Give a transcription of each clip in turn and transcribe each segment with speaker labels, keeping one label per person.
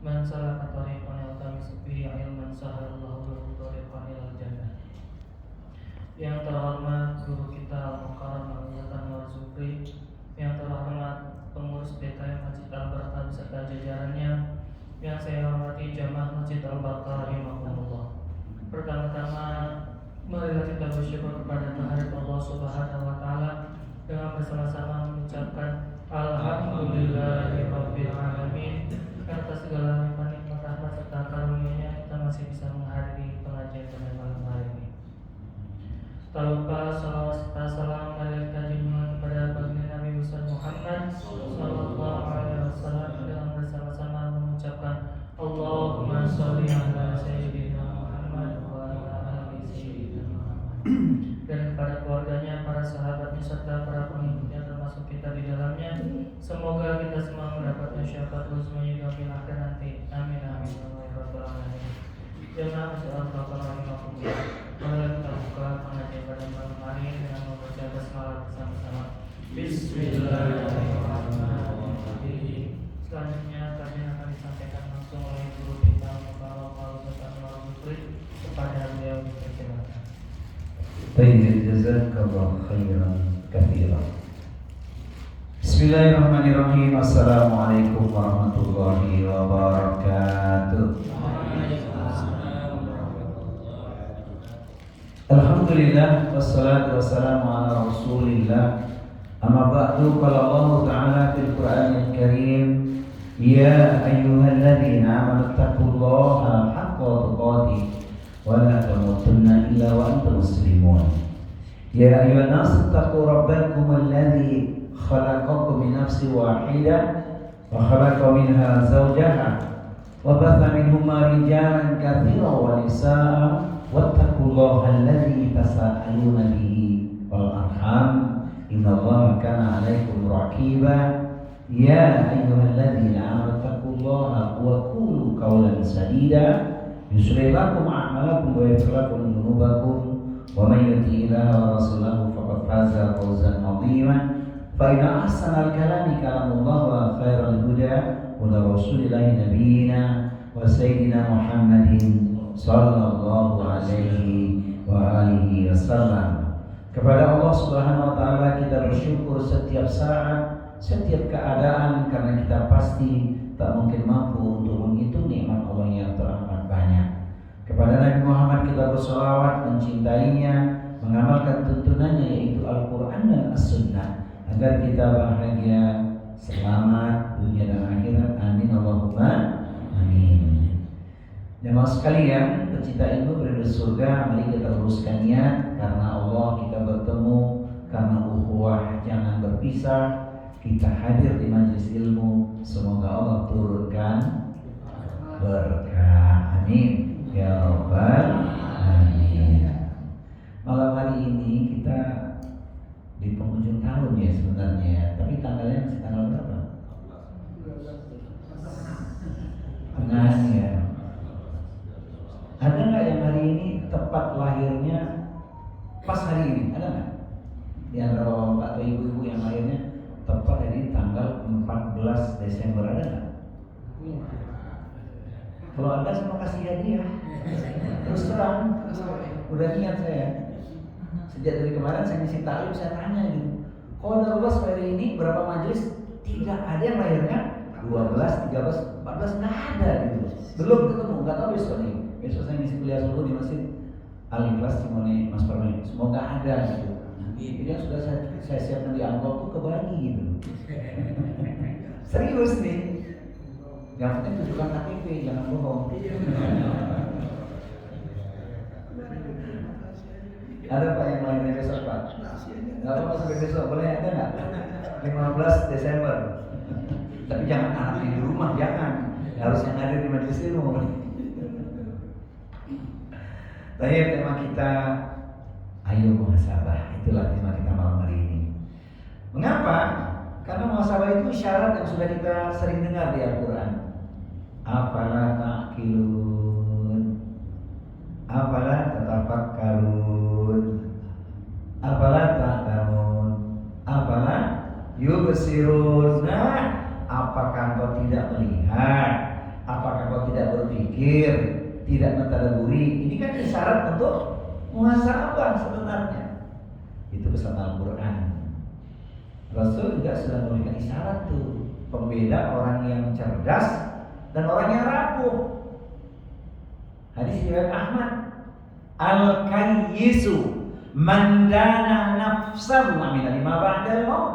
Speaker 1: Man salaka tariqan yaltamisu fihi ilman sahalallahu lahu tariqan ilal jannah. Yang terhormat guru kita Al-Mukarram Al-Yatan Warzukri, yang terhormat pengurus DKM Masjid Al-Barkah beserta jajarannya, yang saya hormati jamaah Masjid Al-Barkah rahimahumullah. Pertama-tama marilah kita bersyukur kepada kehadirat Allah Subhanahu wa taala dengan bersama-sama mengucapkan alhamdulillahirabbil alamin atas segala nikmat rahmat serta karunia-Nya kita masih bisa menghadiri pengajian pada malam hari ini. Tak lupa salawat serta salam kita junjungan kepada baginda Nabi besar Muhammad sallallahu alaihi wasallam dengan bersama-sama mengucapkan Allahumma sholli ala sayyidina Muhammad wa ala ali sayyidina Muhammad, dan kepada keluarganya, para sahabatnya serta para pengikutnya termasuk kita di dalamnya. Semoga kita semua mendapatkan syafaat uzmanya di akhir nanti. Amin amin ya rabbal alamin. Jamaah Masjid Al-Barkah rahimahumullah. Mari kita buka pengajian pada malam hari dengan membaca basmalah bersama-sama. Bismillahirrahmanirrahim. Selanjutnya kajian akan disampaikan langsung oleh guru kita Al-Mukarram Al-Yatan Warzukri. Kepada beliau dipersilakan.
Speaker 2: Baik, jazakallahu khairan katsiran. Bismillahirrahmanirrahim. Assalamualaikum warahmatullahi wabarakatuh. Alhamdulillah wassalatu wassalamu ala Rasulillah. Amma ba'du, qala Allah Ta'ala fil Qur'anil Karim, ya ayyuhalladzina amanu taqullaha haqqa tuqatih wa la tamutunna illa wa antum muslimun. Ya ayyuhan nas taqu rabbakum alladzi khalaqakum min nafsin wahidah wa khalaqa minha zawjaha wa batha minhuma rijalan katsiran wa nisaa'a wattaqullaha alladzi tasaaluna bihi wal arham innallaha kana 'alaikum raqiba. Ya ayyuhalladzina amanu taqullaha wa qulu qawlan sadida yuslih lakum a'malakum wa yaghfir lakum dhunubakum wa may yuti' Allaha wa rasulahu faqad faza fawzan 'azima. Fa inna ahsanal kalami kalamullah wa khairal huda huda rasulillahi nabiyina wa sayyidina Muhammadin sallallahu alaihi wa alihi wasallam. Kepada Allah Subhanahu wa taala kita bersyukur setiap saat, setiap keadaan, karena kita pasti tak mungkin mampu untuk menghitung nikmat Allah yang teramat banyak. Kepada Nabi Muhammad kita berselawat, mencintainya, mengamalkan tuntunannya yaitu Al-Qur'an dan As-Sunnah, agar kita bahagia, selamat dunia dan akhirat. Amin Allahumma amin. Jemaah sekalian, pecinta ilmu penduduk surga, mari kita luruskan niat karena Allah kita bertemu, karena ukhuwah jangan berpisah. Kita hadir di majelis ilmu, semoga Allah turunkan berkah. Amin ya rabbal alamin. Malam hari ini kita di penghujung tahun ya sebenarnya, tapi tanggalnya masih tanggal berapa? Tengah ya. Ada nggak yang hari ini tepat lahirnya pas hari ini? Ada nggak? Di antara bapak atau ibu-ibu yang lahirnya tepat hari ini tanggal 14 Desember, ada nggak? Kalau ada semua kasih hadiah. Terus terang, udah niat saya. Sejak dari kemarin saya ngisi taklim, saya tanya gitu, kalau ada luas hari ini berapa majelis? Tidak ada yang lahirnya 12, 13, 14, nggak ada gitu. Belum ketemu, nggak tahu besok nih. Besok saya ngisi kuliah subuh di Masjid Al-Ikhlas Cimone Mas Parmen. Semoga ada gitu. Jadi yang sudah saya siapkan di amplop tuh kebagi gitu. Serius nih. Yang penting tunjukkan KTP, jangan bohong. Ada Pak yang lahirnya besok Pak? Gak apa-apa sampai besok, boleh ada nggak? 15 Desember. Tapi jangan anak di rumah, jangan. Harus yang ada di majelis ilmu. Baik, tema kita ayo muhasabah. Itulah tema kita malam hari ini. Mengapa? Karena muhasabah itu syarat yang sudah kita sering dengar di Al-Quran. Afala ta'qilun, afala tatafakkarun, afala ta'lamun, afala yubsirun. Nah, apakah engkau tidak melihat? Apakah berpikir, tidak mentadaburi. Ini kan isyarat untuk muhasabah sebenarnya. Itu pesan Al-Quran. Rasul juga sudah memberikan isyarat tuh, pembeda orang yang cerdas dan orang yang rapuh. Hadis riwayat Ahmad, al-kayyisu man dana nafsahu amila lima ba'dal maut.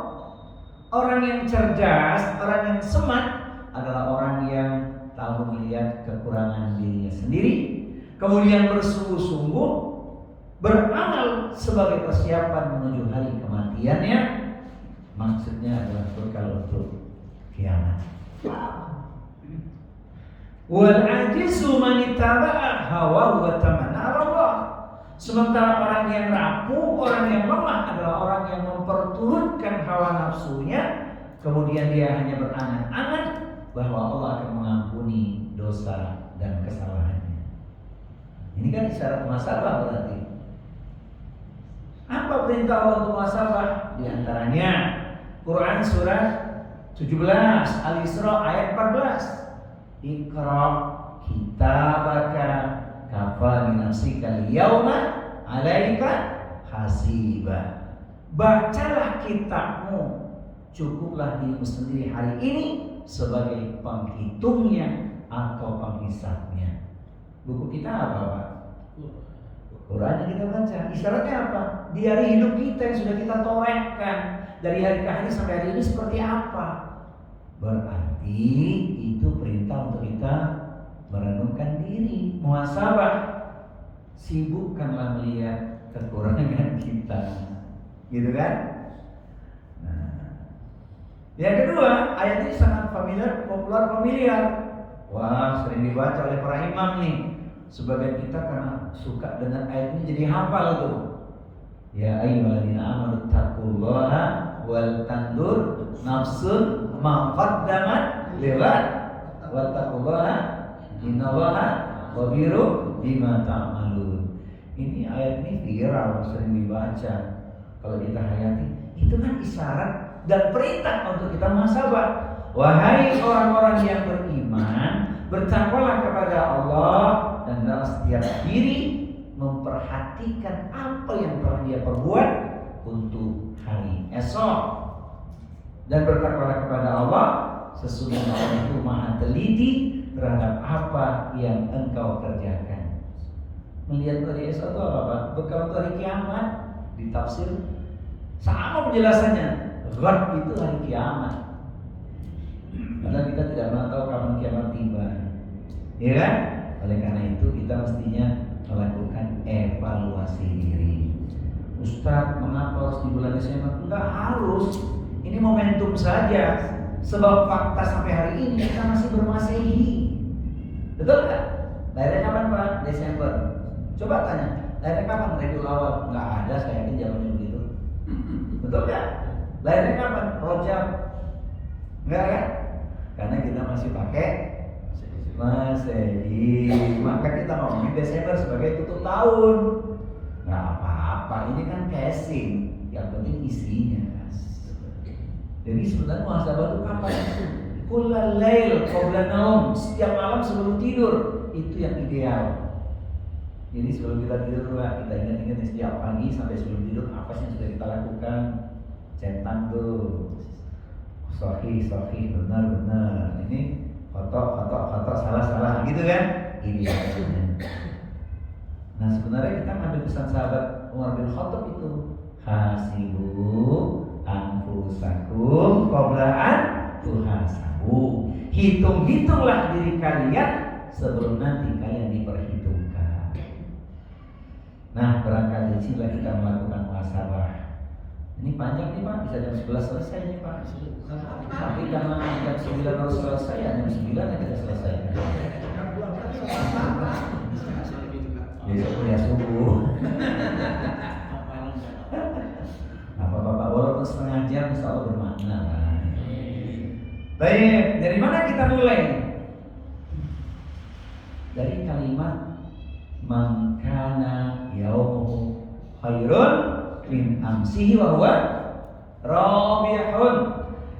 Speaker 2: Orang yang cerdas, orang yang smart adalah orang yang tahu melihat kekurangan dirinya sendiri, kemudian bersungguh-sungguh beramal sebagai persiapan menuju hari kematiannya. Maksudnya adalah bekal untuk kiamat. Wal ajizu man ittaba'a hawa wa tamanna Allah. Sementara orang yang rapuh, orang yang lemah adalah orang yang memperturutkan hawa nafsunya, kemudian dia hanya berangan-angan bahwa Allah akan mengampuni dosa dan kesalahannya. Ini kan isyarat muhasabah berarti. Apa perintah Allah untuk muhasabah? Di antaranya Quran surah 17 Al-Isra ayat 14. Iqra kitabaka kafa bi nafsika al-yawma 'alaika hasiba. Bacalah kitabmu, cukuplah dirimu sendiri hari ini sebagai penghitungnya atau penghisapnya. Buku kita apa, Pak? Quran yang kita baca. Isyaratnya apa? Di hari hidup kita yang sudah kita torehkan dari hari ke hari sampai hari ini seperti apa? Berarti itu perintah untuk kita merenungkan diri, muhasabah. Sibukkanlah melihat kekurangan kita, gitu kan? Nah, yang kedua, ayat ini sangat familiar. Wah, sering dibaca oleh para imam nih. Sebagian kita karena suka dengan ayat ini jadi hafal tuh. Ya ayyuhalladzina amanu taqullaha wal tandur nafsun ma qaddamat lighad wattaqullaha innallaha khabirun bima ta'malun. Ini ayat ini viral, sering dibaca. Kalau kita hayati, itu kan isyarat dan perintah untuk kita muhasabah. Wahai orang-orang yang beriman, bertakwalah kepada Allah dan dalam setiap diri memperhatikan apa yang telah dia perbuat untuk hari esok. Dan bertakwalah kepada Allah, sesungguhnya Allah itu maha teliti terhadap apa yang engkau kerjakan. Melihat hari esok itu apa, Pak? Bekal untuk hari kiamat. Di tafsir sama penjelasannya. Ghad itu hari kiamat. Karena kita tidak pernah tahu kapan kiamat tiba, ya kan? Oleh karena itu kita mestinya melakukan evaluasi diri. Ustadz, mengapa harus di bulan Desember? Enggak harus. Ini momentum saja. Sebab fakta sampai hari ini kita masih bermasehi. Betul nggak? Lahirnya kapan, Pak? Desember. Coba tanya, lahirnya kapan? Rabiul Awal. Nggak ada, saya yakin zamannya begitu. Betul nggak? Lahirnya kapan? Rajab. Nggak kan? Karena kita masih pakai Masehi, maka kita ngomongin Desember sebagai tutup tahun. Nggak apa-apa, ini kan casing, yang penting isinya. Jadi sebenarnya muhasabah itu kapan? Kullal lail qabla naum, setiap malam sebelum tidur, itu yang ideal. Jadi sebelum kita tidur, kita ingat-ingat setiap pagi sampai sebelum tidur apa sih yang sudah kita lakukan. Centang tuh, sahih, benar. Ini foto, salah gitu kan? Idealnya. Nah sebenarnya kita ngambil pesan sahabat Umar bin Khattab itu, hasibu anfusakum qabla an tuhasabu. Hitung-hitunglah diri kalian sebelum nanti kalian diperhitungkan. Nah barangkali disinilah kita melakukan muhasabah. Ini panjang nih Pak, bisa jam 11 selesai nih Pak. Tapi karena jam 9 harus selesai, jam 9 ya kita selesai. Besok kuliah subuh. Bapak-bapak walaupun setengah jam insya Allah bermakna. Baik, dari mana kita mulai? Dari kalimat man kana yaumuhu khairun min amsihi wa huwa rabihun.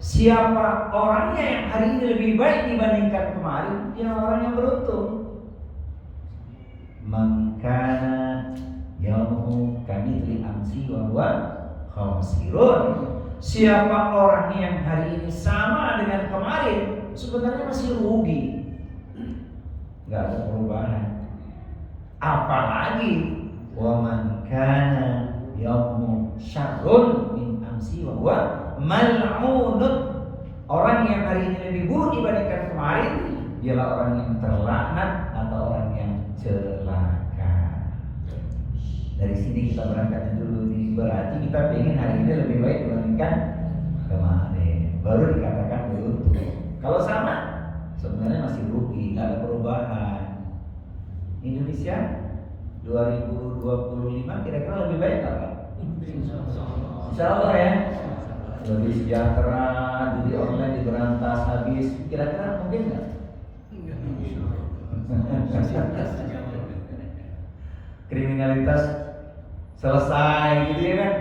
Speaker 2: Siapa orangnya yang hari ini lebih baik dibandingkan kemarin, dia orang yang beruntung. Man kana yaumuhu kamitsli amsi wa huwa khasirun. Siapa orang yang hari ini sama dengan kemarin, sebenarnya masih rugi. Enggak ada perubahan. Apalagi wa man kana yaumu syarrun min amsi wa huwa mal'unun. Orang yang hari ini lebih buruk dibandingkan kemarin ialah orang yang terlaknat atau orang yang celaka. Dari sini kita berangkatnya dulu nih. Berarti kita ingin hari ini lebih baik dibandingkan kemarin. Baru dikatakan beruntung. Kalau sama, sebenarnya masih rugi, nggak ada perubahan. Indonesia 2025 kira-kira lebih baik nggak Pak? Insya Allah ya. Lebih sejahtera, judi online diberantas habis. Kira-kira mungkin nggak? Kriminalitas selesai gitu ya kan?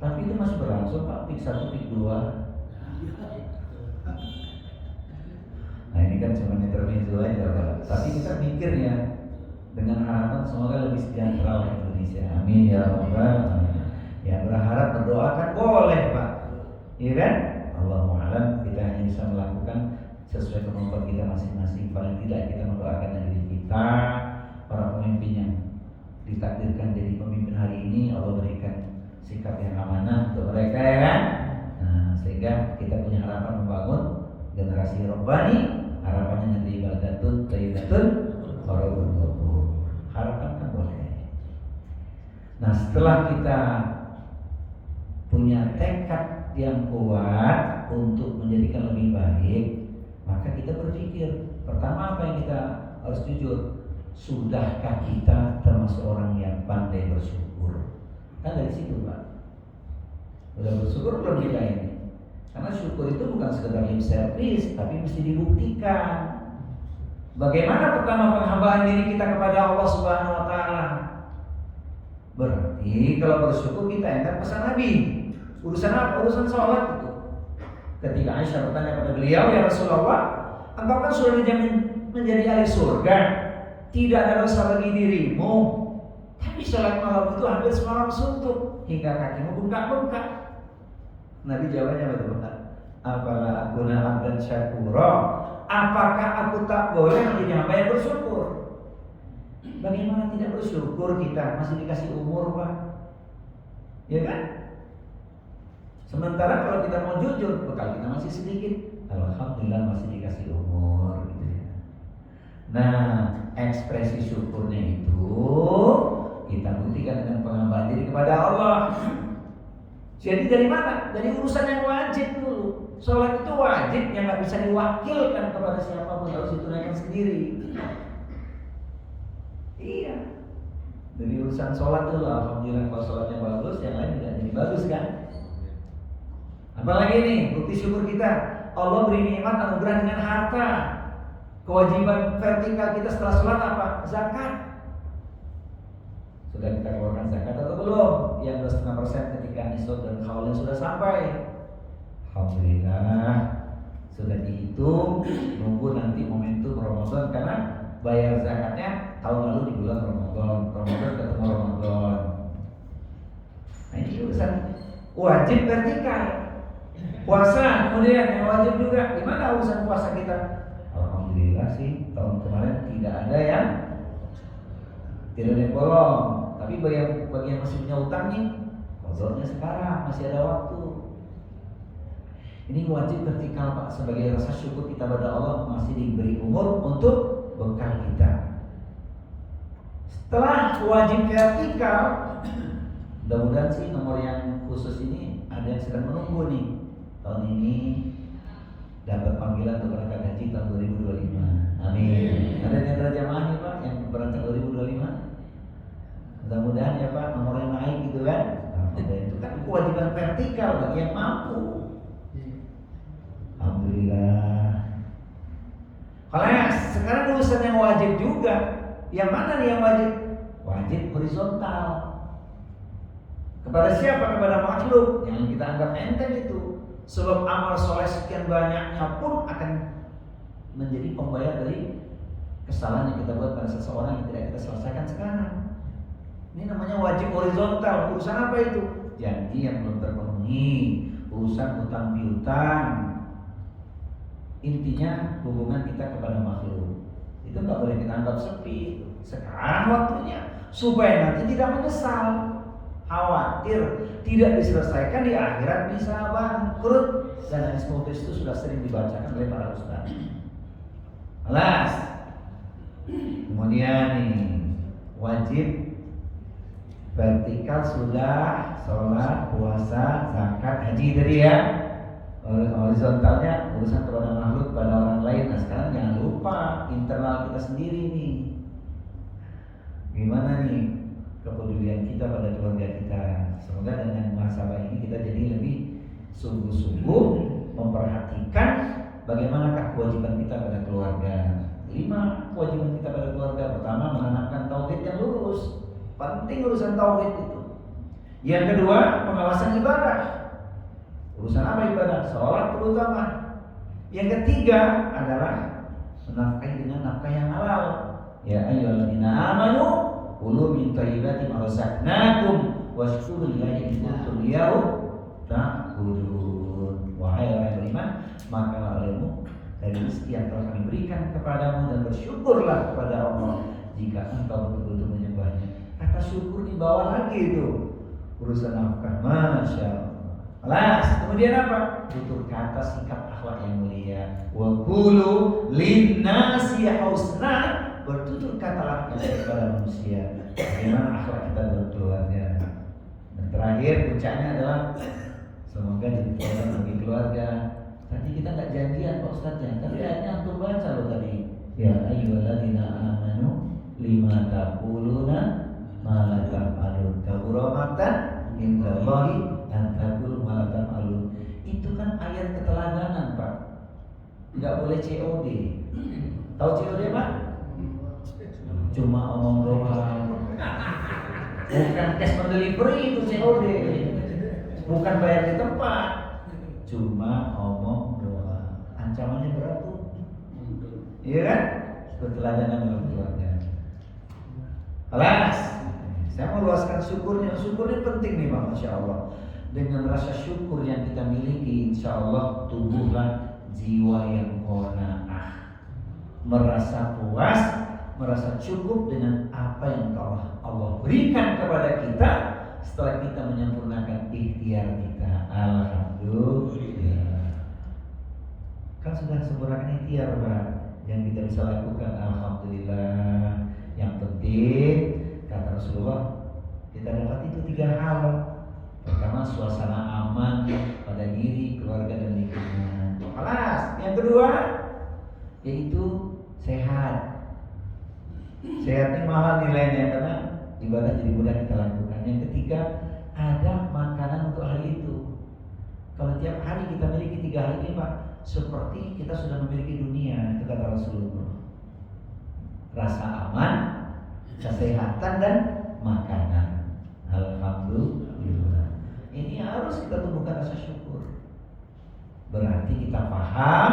Speaker 2: Tapi itu masih berlangsung Pak, pik 1, pik 2. Nah ini kan cuma intermezzo aja Pak. Tapi kita mikirnya dengan harapan semoga lebih sejahtera Indonesia. Amin ya Rabbal alamin. Ya berharap berdoakan boleh Pak. Iya kan? Allahu a'lam. Kita hanya bisa melakukan sesuai kemampuan kita masing-masing. Paling tidak kita mendoakan negeri kita, para pemimpin yang ditakdirkan jadi pemimpin hari ini, Allah berikan sikap yang amanah untuk mereka ya kan? Nah, sehingga kita punya harapan membangun generasi robbani, harapannya negeri baldatun thayyibatun qararun ghafur. Harapan kan boleh. Nah, setelah kita punya tekad yang kuat untuk menjadikan lebih baik, maka kita berpikir, pertama apa yang kita harus jujur, sudahkah kita termasuk orang yang pandai bersyukur? Kan dari situ Pak. Udah bersyukur belum kita ini? Karena syukur itu bukan sekedar lip service, tapi mesti dibuktikan. Bagaimana pertama penghambaan diri kita kepada Allah Subhanahu wa taala? Berarti kalau bersyukur kita ingat pesan Nabi. Urusan apa? Urusan sholat itu. Ketika Aisyah bertanya pada beliau, ya Rasulullah, engkau kan sudah dijamin menjadi ahli surga, tidak ada dosa bagi dirimu, tapi sholat malam itu hampir semalam suntuk hingga kakimu bengkak-bengkak. Nabi jawabnya betul-betul, apalah aku abdan syakura, apakah aku tak boleh menjadi hamba yang bersyukur? Bagaimana tidak bersyukur kita masih dikasih umur Pak? Ya kan? Sementara kalau kita mau jujur, bekal kita masih sedikit. Alhamdulillah masih dikasih umur gitu ya. Nah, ekspresi syukurnya itu kita buktikan dengan penghambaan diri kepada Allah. Jadi dari mana? Dari urusan yang wajib dulu. Sholat itu wajib yang nggak bisa diwakilkan kepada siapapun, harus ditunaikan sendiri. Iya. Dari urusan sholat dulu, alhamdulillah kalau sholatnya bagus, yang lain tidak jadi bagus kan? Apalagi nih bukti syukur kita, Allah beri nikmat anugerah dengan harta. Kewajiban vertikal kita setelah sholat apa? Zakat. Sudah kita keluarkan zakat atau belum? Yang 2,5% ketika nisab dan haulnya sudah sampai. Alhamdulillah sudah dihitung. Nunggu nanti momentum Ramadan, karena bayar zakatnya tahun lalu di bulan Ramadan ketemu Ramadan. Nah ini urusan wajib vertikal. Puasa kemudian yang wajib juga. Gimana urusan puasa kita? Alhamdulillah sih tahun kemarin tidak ada yang bolong. Tapi bagi yang masih punya utang nih, kodoknya sekarang masih ada waktu. Ini wajib vertikal Pak, sebagai rasa syukur kita pada Allah masih diberi umur untuk bekal kita. Setelah wajib vertikal, mudah-mudahan sih nomor yang khusus ini ada yang sedang menunggu nih. Tahun ini dapat panggilan untuk berangkat haji tahun 2025. Amin. Ada yang jamaah nih Pak yang berangkat 2025? Mudah-mudahan ya Pak nomornya naik gitu kan. Itu kan kewajiban vertikal bagi yang mampu. Alhamdulillah. Kalau ya, sekarang urusan yang wajib juga. Yang mana nih yang wajib? Wajib horizontal. Kepada siapa? Kepada makhluk yang kita anggap enteng itu. Sebab amal soleh sekian banyaknya pun akan menjadi pembayar dari kesalahan yang kita buat pada seseorang yang tidak kita selesaikan sekarang. Ini namanya wajib horizontal. Urusan apa itu? Janji yang belum terpenuhi, urusan hutang piutang. Intinya hubungan kita kepada makhluk itu nggak boleh kita anggap sepi. Sekarang waktunya supaya nanti tidak menyesal, khawatir tidak diselesaikan di akhirat bisa bangkrut. Dan hadis itu sudah sering dibacakan oleh para ustaz. Alas. Kemudian nih wajib vertikal sudah, sholat, puasa, zakat, haji tadi ya. Horizontalnya urusan kepada makhluk, pada orang lain. Nah sekarang jangan lupa internal kita sendiri nih. Gimana nih kepedulian kita pada keluarga kita? Semoga dengan muhasabah ini kita jadi lebih sungguh-sungguh memperhatikan bagaimanakah kewajiban kita pada keluarga. 5 kewajiban kita pada keluarga. Pertama, menanamkan tauhid yang lurus. Penting urusan tauhid itu. Yang kedua, pengawasan ibadah. Urusan apa ibadah? Sholat terutama. Yang ketiga adalah menafkahi dengan nafkah yang halal. Ya ayyuhalladzina amanu kulu min thayyibati ma razaqnakum washkuru lillahi in kuntum iyyahu ta'budun. Wahai orang yang beriman, makanlah olehmu dari rezeki yang telah kami berikan kepadamu dan bersyukurlah kepada Allah jika engkau betul-betul menyembahnya. Kata syukur dibawa lagi itu urusan nafkah. Masya Allah. Alas, kemudian apa? Tutur kata, sikap akhlak yang mulia. Wa qulu linnasi husna, bertutur katalah kepada manusia bagaimana akhlak kita berkeluarga. Dan terakhir puncaknya adalah semoga jadi teladan bagi keluarga. Tadi kita nggak janjian Pak Ustadznya, tapi ayatnya antum baca loh tadi. Ya ayyuhalladzina amanu lima taquluna ma la taf'alun kabura maqtan indallahi an taqulu ma la taf'alun. Itu kan ayat keteladanan Pak. Nggak boleh COD. Tahu COD Pak? Cuma omong doang. Bukan cash on delivery itu COD. Bukan bayar di tempat. Cuma omong doang. Ancamannya berat tuh. Iya kan? Keteladanan dalam keluarga. Alas, saya mau luaskan syukurnya. Syukurnya penting nih Pak, Masya Allah. Dengan rasa syukur yang kita miliki, insya Allah tumbuhlah jiwa yang qanaah, merasa puas, merasa cukup dengan apa yang Allah berikan kepada kita setelah kita menyempurnakan ikhtiar kita. Alhamdulillah. Kan sudah sempurnakan ikhtiar Pak, yang kita bisa lakukan. Alhamdulillah. Yang penting kata Rasulullah, kita dapat itu 3 hal. Pertama, suasana aman pada diri, keluarga dan lingkungan. Alas. Yang kedua, yaitu sehat. Sehat ini mahal nilainya karena ibadah jadi mudah kita lakukan. Yang ketiga, ada makanan untuk hari itu. Kalau tiap hari kita miliki 3 hal ini Pak, seperti kita sudah memiliki dunia. Itu kata Rasulullah. Rasa aman, kesehatan dan makanan. Alhamdulillah. Ini harus kita tumbuhkan rasa syukur. Berarti kita paham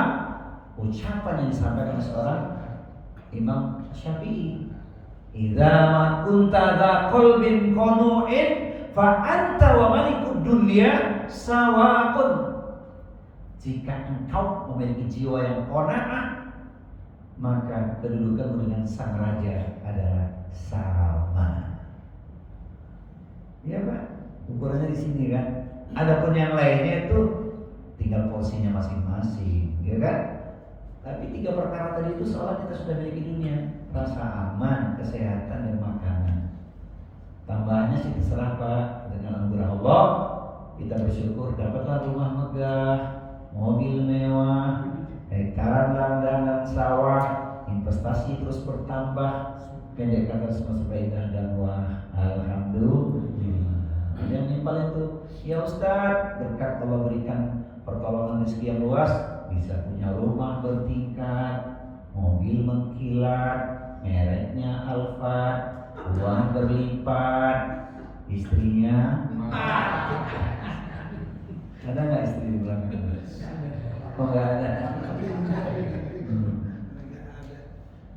Speaker 2: ucapan yang disampaikan oleh seorang Imam Syafi'i. Idza ma kunta dza qalbin qanu'in fa anta wa malikud dunya sawa'un. Jika engkau memiliki jiwa yang qanaah, maka kedudukanmu dengan sang raja adalah sama. Iya Pak, ukurannya di sini kan. Adapun yang lainnya itu tinggal porsinya masing-masing, ya kan? Tapi 3 perkara tadi itu seolah kita sudah miliki dunia. Rasa aman, kesehatan dan makanan. Tambahannya sih terserah Pak. Dengan anugerah Allah kita bersyukur dapatlah rumah megah, mobil mewah, hektaran ladang dan sawah, investasi terus bertambah. Pendek kata semesta indah dan wah. Alhamdulillah. Yang paling itu, ya Ustaz, berkat Allah berikan pertolongan rezeki yang luas, bisa punya rumah bertingkat, mobil mengkilat, mereknya Alphard, uang berlipat, istrinya ada nggak istri di belakang? Oh nggak ada.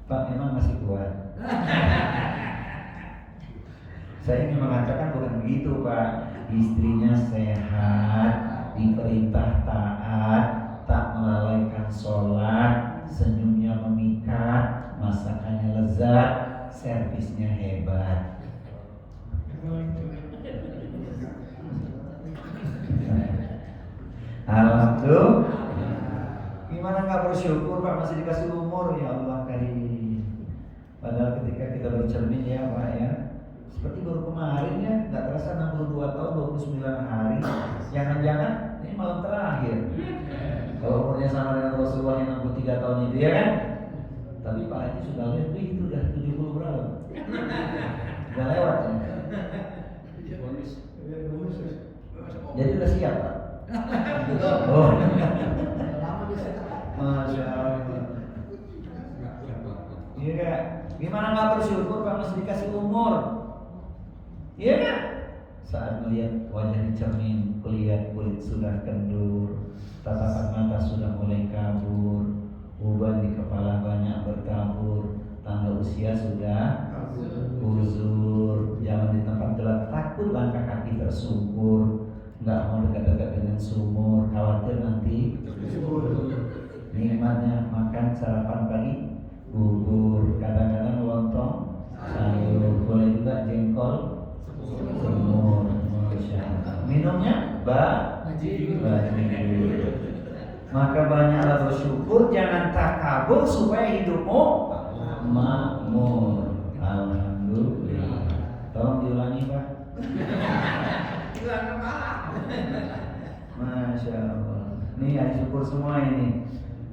Speaker 2: Pak memang masih kuat. Saya ingin mengatakan bukan begitu Pak. Istrinya sehat, diperintah taat, tak melalaikan sholat, senyumnya memikat, masakannya lezat, servisnya hebat. Alhamdulillah. Gimana nggak bersyukur Pak, masih dikasih umur, ya Allah karim. Padahal ketika kita bercermin ya Pak ya, seperti baru kemarin ya, nggak terasa 62 tahun 29 hari. Jangan-jangan ini malam terakhir. Kalau umurnya sama dengan Rasulullah yang 63 tahun itu ya kan. Tapi Pak Haji sudah lebih, itu udah 70 berapa? Udah lewat ya. Jadi udah siap Pak. Oh. Masya Allah. Iya gak? Gimana nggak bersyukur Pak masih dikasih umur? Iya gak? Saat melihat wajah di cermin, kulihat kulit sudah kendur, tatapan mata sudah mulai kabur, uban di kepala banyak bertabur, tanda usia sudah uzur, jangan di tempat gelap takut langkah kaki tersungkur, nggak mau dekat-dekat dengan sumur, khawatir nanti nikmatnya makan sarapan pagi bubur, kadang-kadang lontong sayur, boleh juga jengkol semur, minumnya bajigur. Maka banyaklah bersyukur, jangan takabur supaya hidupmu makmur. Alhamdulillah. Tolong diulangi Pak. Masya Allah. Ini hari syukur semua ini.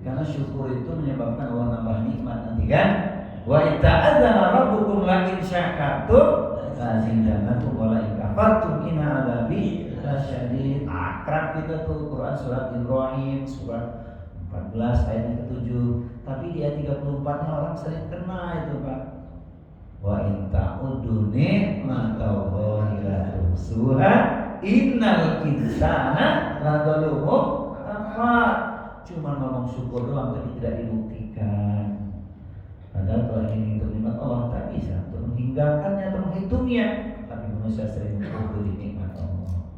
Speaker 2: Karena syukur itu menyebabkan Allah nambah nikmat nanti kan. Wa ta'adzana rabbukum la in syakartum lazidannakum wa la in kafartum inna adzabi lasyadid. Akrab kita tuh Quran surat Ibrahim surat 14 ayat yang ke-7. Tapi di ayat 34-nya orang sering kena itu Pak. Wa in ta'uddu ni'matallahi la tuhsuha innal insana ladzalumun kafar. Cuma ngomong syukur doang tapi tidak dibuktikan. Padahal kalau ingin untuk nikmat Allah tak bisa untuk menghinggakannya atau menghitungnya. Tapi manusia sering menghukuri nikmat Allah.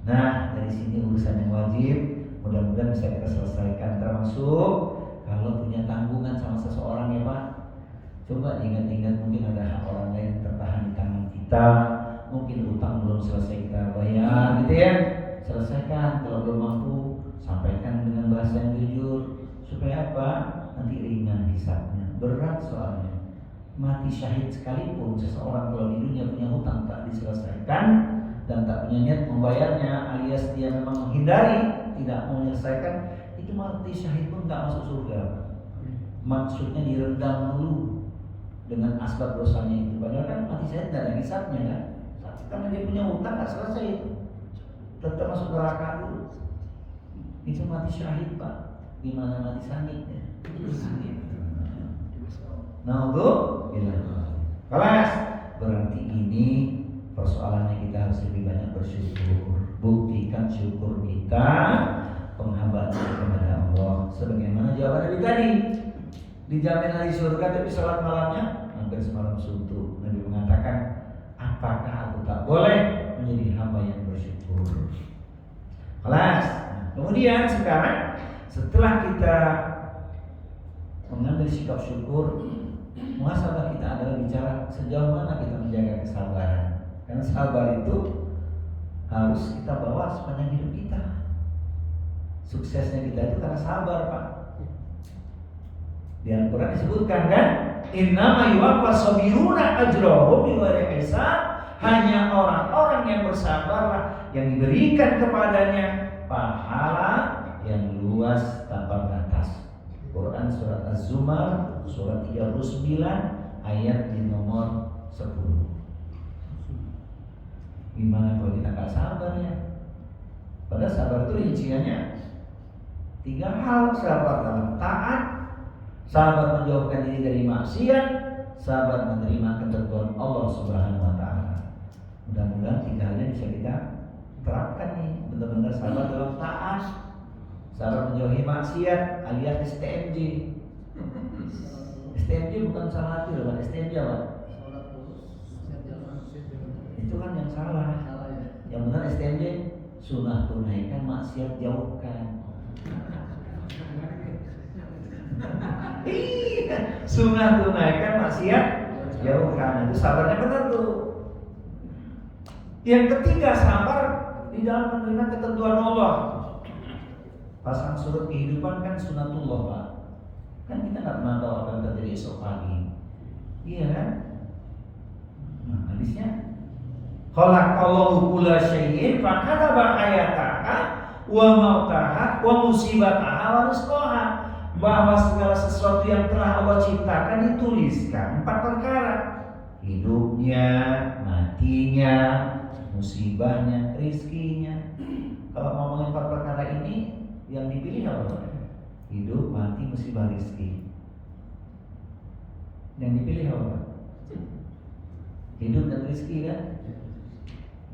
Speaker 2: Nah dari sini urusan yang wajib mudah-mudahan bisa kita selesaikan, termasuk kalau punya tanggungan sama seseorang ya Pak. Coba ingat-ingat mungkin ada hak orang lain yang tertahan di tangan kita, mungkin utang belum selesai kita bayar gitu ya. Selesaikan, kalau belum mampu sampaikan dengan bahasa yang jujur. Supaya apa? Nanti ringan hisabnya. Berat soalnya. Mati syahid sekalipun seseorang kalau di dunia punya hutang tak diselesaikan dan tak punya niat membayarnya, alias dia memang menghindari, tidak mau menyelesaikan, itu mati syahid pun tak masuk surga. Maksudnya direndam dulu dengan asbab dosanya itu. Padahal kan mati syahid tidak ada hisabnya kan. Karena dia punya hutang tak selesai itu, tetap masuk neraka dulu. Itu mati syahid Pak. Gimana mati sangitnya? Nah untuk kelas berarti ini persoalannya kita harus lebih banyak bersyukur. Buktikan syukur kita, penghambaan kepada Allah. Sebagaimana jawaban Nabi tadi, dijamin hari surga tapi sholat malamnya hampir semalam suntuk. Nabi mengatakan, apakah aku tak boleh menjadi hamba yang bersyukur? Kelas. Kemudian sekarang setelah kita mengambil sikap syukur, muhasabah kita adalah bicara sejauh mana kita menjaga kesabaran. Karena sabar itu harus kita bawa sepanjang hidup kita. Suksesnya kita itu karena sabar Pak. Di Al-Quran disebutkan kan, innama yuwaffas sabiruna ajrahum bighairi hisab. Hanya orang-orang yang bersabarlah yang diberikan kepadanya pahala yang luas tanpa batas. Quran surat Az-Zumar surat 39 ayat di nomor 10. Gimana kalau kita gak sabar ya? Padahal sabar itu rinciannya 3 hal. Sabar dalam taat, sabar menjauhkan diri dari maksiat, sabar menerima ketentuan Allah Subhanahu wa taala. Mudah-mudahan 3 halnya bisa kita terapkan nih, benar-benar sabar dalam taat, sabar menjauhi maksiat alias STMJ. STMJ bukan salah hati loh, STMJ apa? Itu kan yang salah. Yang benar STMJ sunnah tunaikan, maksiat jauhkan. Iya, sunnah tunaikan, maksiat jauhkan. Itu sabarnya benar tuh. Yang ketiga, sabar di dalam menerima ketentuan Allah. Pasang surut kehidupan kan sunatullah, Pak. Kan kita nggak pernah tahu apa yang terjadi esok pagi. Iya kan? Nah, hadisnya khalaqallahu kulla syai'in fakataba hayataha wa mautaha wa musibataha wa rizqaha. Bahwa segala sesuatu yang telah Allah ciptakan dituliskan 4 perkara. Hidupnya, matinya, musibahnya, rizkinya. Kalau ngomongin 4 perkara ini, yang dipilih apa? Hidup, mati, musibah, rizki. Yang dipilih apa? Hidup dan rizki kan?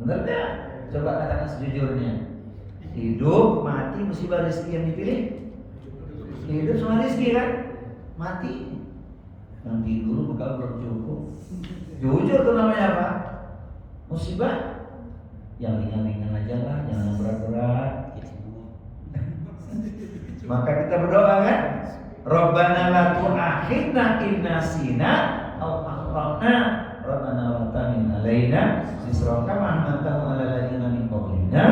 Speaker 2: Benar gak? Coba katakan sejujurnya. Hidup, mati, musibah, rizki. Yang dipilih hidup sama rizki kan? Mati. Nanti dulu bekal belum cukup. Jujur tuh namanya apa? Musibah. Yang ringan-ringan aja lah, jangan yang berat-berat. Maka kita berdoa kan? Rabbana la tu'akhidna in nasina aw akhtana. Rabbana la tahmil alaina isran kama hamaltahu 'alal ladzina min qablina.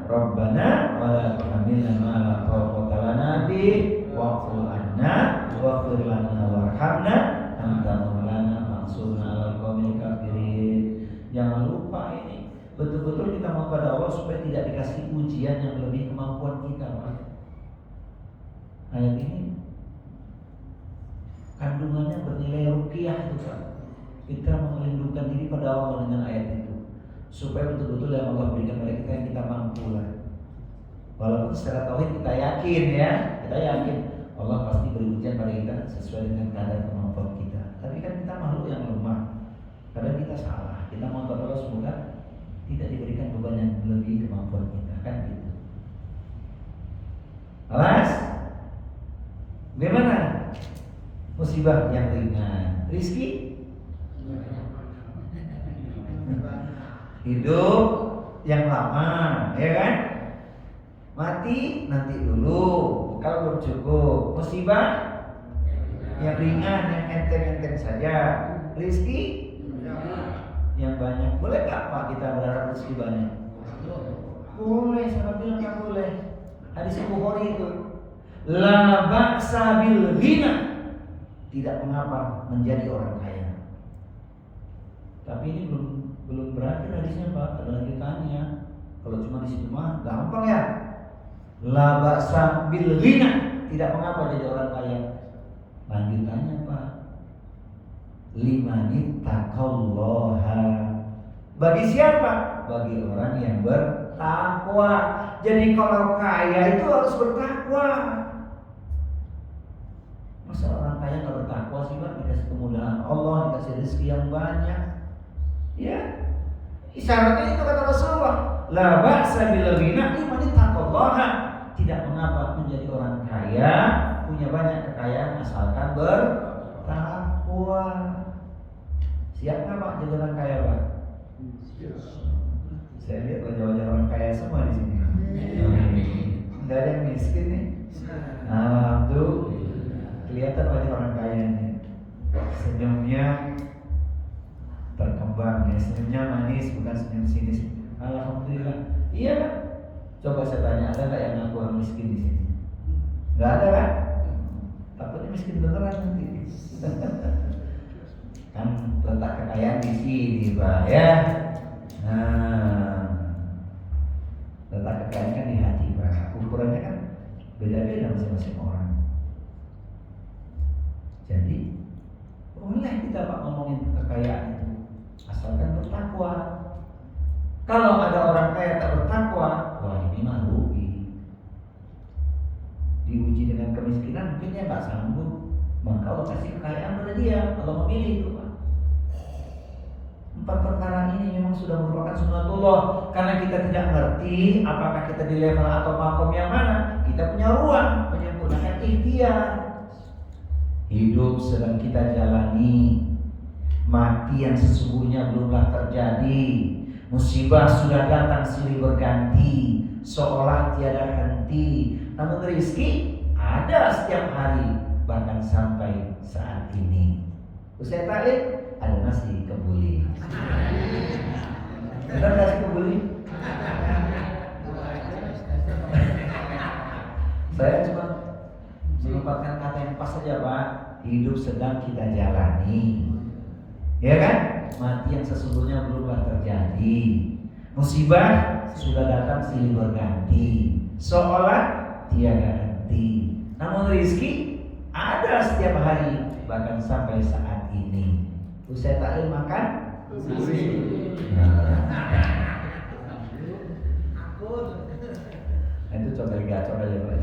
Speaker 2: Rabbana wa la tuhammilna ma la taqata lana bih wa'fu 'anna waghfir lana warhamna anta maulana fansurna 'alal qaumil kafirin. Jangan lupa ini betul-betul kita mau pada Allah supaya tidak dikasih ujian yang lebih kemampuan kita, Pak. Ayat ini kandungannya bernilai ruqyah itu, Pak. Kita melindungkan diri pada Allah dengan ayat itu supaya betul-betul yang Allah berikan kepada kita yang kita mampu lah. Walaupun secara tauhid kita yakin ya, kita yakin Allah pasti beri ujian pada kita sesuai dengan kadar kemampuan kita. Tapi kan kita makhluk yang lemah. Kadang kita salah. Kita mohon kepada Allah semoga tidak diberikan beban yang melebihi kemampuan kita, kan gitu. Alas, bagaimana? Musibah yang ringan, rizki, hidup yang lama, ya kan? Mati nanti dulu, kalau belum cukup. Musibah yang ringan, yang enteng-enteng saja. Rizki yang banyak. Boleh gak Pak kita berharap rezeki banyak? Boleh, siapa bilang gak boleh? Hadis Bukhari itu, la ba'sa bil ghina. Tidak mengapa menjadi orang kaya. Tapi ini belum berakhir hadisnya, Pak. Ada lanjutannya. Kalau cuma di situ mah gampang ya. La ba'sa bil ghina. Tidak mengapa jadi orang kaya. Lanjutannya, Pak. Limanit taqallaha. Bagi siapa? Bagi orang yang bertakwa. Jadi kalau kaya itu harus bertakwa. Masa orang kaya nggak bertakwa sih, Pak? Dikasih kemudahan Allah, dikasih rezeki yang banyak. Ya, isyaratnya itu kata Rasulullah. La ba'sa bil ghina limanit taqallaha. Tidak mengapa menjadi orang kaya, punya banyak kekayaan asalkan bertakwa. Siap nggak Pak jadi orang kaya, Pak? Saya lihat wajah-wajah orang kaya semua di sini. Nggak ada yang miskin nih. Alhamdulillah. Kelihatan wajah orang kaya nih. Senyumnya berkembang ya, senyumnya manis bukan senyum sinis. Alhamdulillah. Iya kan? Coba saya tanya, ada nggak yang ngaku orang miskin di sini? Nggak ada kan? Takutnya miskin beneran nanti. Kan letak kekayaan di sini, Pak ya. Nah, letak kekayaan kan di hati, Pak. Ukurannya kan beda-beda masing-masing orang. Jadi boleh kita Pak ngomongin kekayaan itu, asalkan bertakwa. Kalau ada orang kaya tak bertakwa, wah ini mah rugi. Diuji dengan kemiskinan mungkin dia nggak sanggup. Maka Allah kasih kekayaan pada dia. Allah memilih itu, Pak. 4 perkara ini memang sudah merupakan sunatullah. Karena kita tidak ngerti apakah kita di level atau makom yang mana, kita punya ruang menyempurnakan ikhtiar. Hidup sedang kita jalani, mati yang sesungguhnya belumlah terjadi. Musibah sudah datang silih berganti, seolah tiada henti. Namun rezeki ada setiap hari, bahkan sampai saat ini. Usai taklim ada nasi kebuli. Benar nasi kebuli? Saya cuma menempatkan kata yang pas saja, Pak. Hidup sedang kita jalani, ya kan? Mati yang sesungguhnya belumlah terjadi. Musibah sudah datang silih berganti, seolah tiada henti. Namun rezeki ada setiap hari, bahkan sampai saat ini. Usai taklim makan itu coba gacor aja, Pak.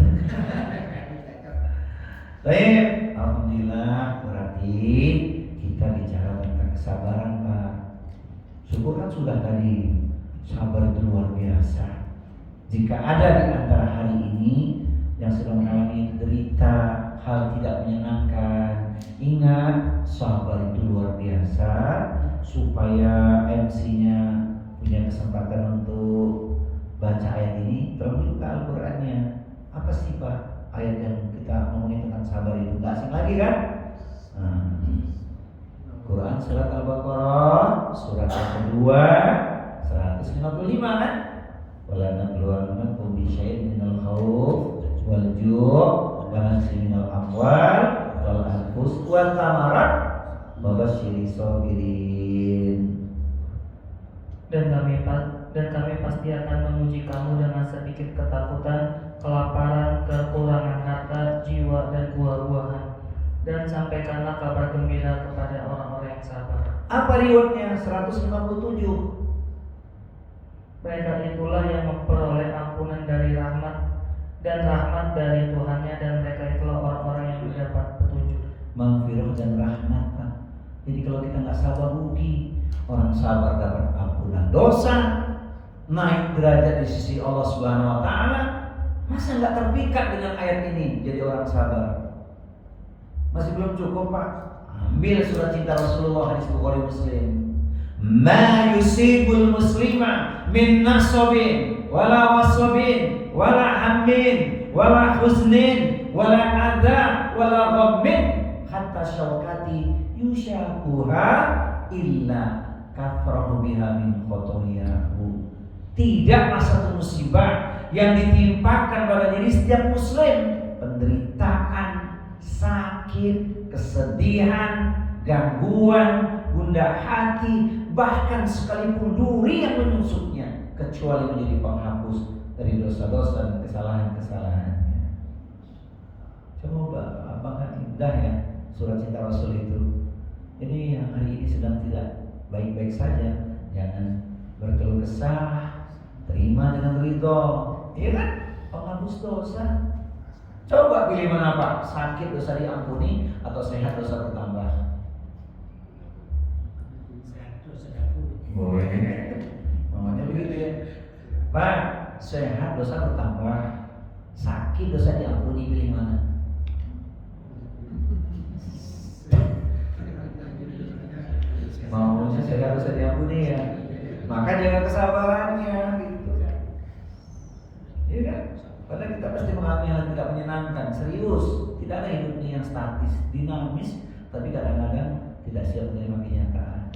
Speaker 2: Baik, alhamdulillah, berarti kita bicara tentang kesabaran, Pak. Syukur kan sudah tadi, sabar itu luar biasa. Jika ada di antara hari ini yang sedang mengalami derita, hal tidak menyenangkan, ingat sabar itu luar biasa. Supaya MC-nya punya kesempatan untuk baca ayat ini, tolong dibuka Al-Qur'annya. Apa sih, Pak, ayat yang kita ngomongin tentang sabar itu? Gak asing lagi kan? Quran surat Al-Baqarah surat yang kedua 155 kan? Wala nabluwannakum bisyai'in minal khauf wal ju' wa naqsin minal amwal wal anfus wat thamarat wa basyyiris sabirin.
Speaker 1: Dan kami pasti akan menguji kamu dengan sedikit ketakutan, kelaparan, kekurangan harta, jiwa, dan buah-buahan. Dan sampaikanlah kabar gembira kepada orang-orang yang sabar.
Speaker 2: Apa riwayatnya 157?
Speaker 1: Mereka itulah yang memperoleh ampunan dari rahmat dan rahmat dari Tuhannya, dan mereka itulah orang-orang yang mendapat petunjuk.
Speaker 2: Maghfirah dan rahmat, Pak. Jadi kalau kita nggak sabar rugi. Orang sabar dapat ampunan dosa, naik derajat di sisi Allah Subhanahu wa taala. Masa nggak terpikat dengan ayat ini jadi orang sabar? Masih belum cukup, Pak? Ambil surat cinta Rasulullah, hadis Bukhari Muslim. Ma yusibul muslima min nasabin wala wasabin wala hammin wala huznin wala adha wala ghammin hatta syaukati yushakuha illa kafarahu biha min khotoyahu. Tidaklah satu musibah yang ditimpakan pada diri setiap muslim, penderitaan, sakit, kesedihan, gangguan, gundah hati, bahkan sekalipun duri yang menusuknya, kecuali menjadi penghapus dari dosa-dosa dan kesalahan-kesalahannya. Coba apakah indah ya surat cinta Rasul itu? Jadi yang hari ini sedang tidak baik-baik saja, jangan berkeluh kesah, terima dengan ridho, iya kan? Penghapus dosa. Coba pilih mana, Pak? Sakit dosa diampuni atau sehat dosa bertambah?
Speaker 3: Sehat dosa diampuni.
Speaker 2: Boleh. Namanya begitu ya. Pak, sehat dosa bertambah, sakit dosa diampuni, pilih mana? Maunya sehat dosa diampuni ya. Maka jaga kesabarannya gitu. Iya kan? Karena kita pasti mengalami hal tidak menyenangkan, serius. Tidak ada hidup ini yang statis, dinamis, tapi kadang-kadang tidak siap menerima kenyataan.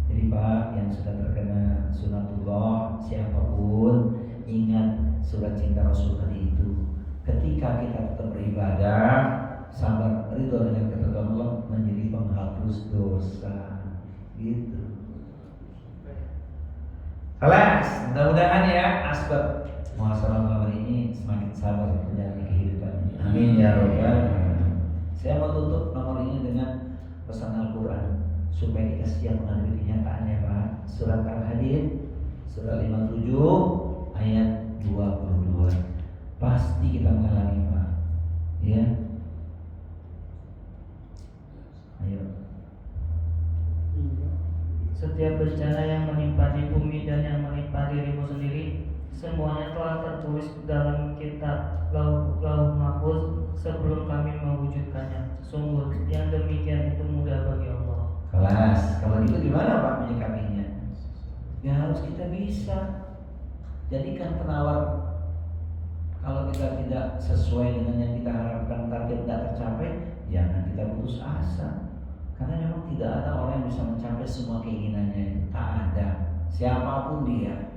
Speaker 2: Jadi Pak, yang sudah terkena sunatullah, siapapun ingat surat cinta Rasul tadi itu. Ketika kita tetap beribadah, sabar, ridho dengan ketentuan Allah, menjadi penghapus dosa. Gitu. Kelas, mudah-mudahan ya asbab muhasabah malam ini semakin sabar menjalani kehidupan ini. Amin ya robbal alamin. Saya mau tutup nomor ini dengan pesan Al-Quran supaya kita siap menghadapi kenyataannya, Pak. Surat Al-Hadid surat 57 ayat 22. Pasti kita mengalami, Pak. Ya. Ayo.
Speaker 1: Setiap bencana yang menimpa di bumi dan yang menimpa dirimu sendiri, semuanya telah tertulis dalam kitab Lauh Mahfuz sebelum kami mewujudkannya. Sungguh yang demikian itu mudah bagi Allah.
Speaker 2: Kelas, kalau gitu gimana Pak menyikapinya? Ya harus kita bisa jadikan penawar. Kalau kita tidak sesuai dengan yang kita harapkan, target tidak tercapai, jangan kita putus asa. Karena memang tidak ada orang yang bisa mencapai semua keinginannya itu. Tak ada, siapapun dia.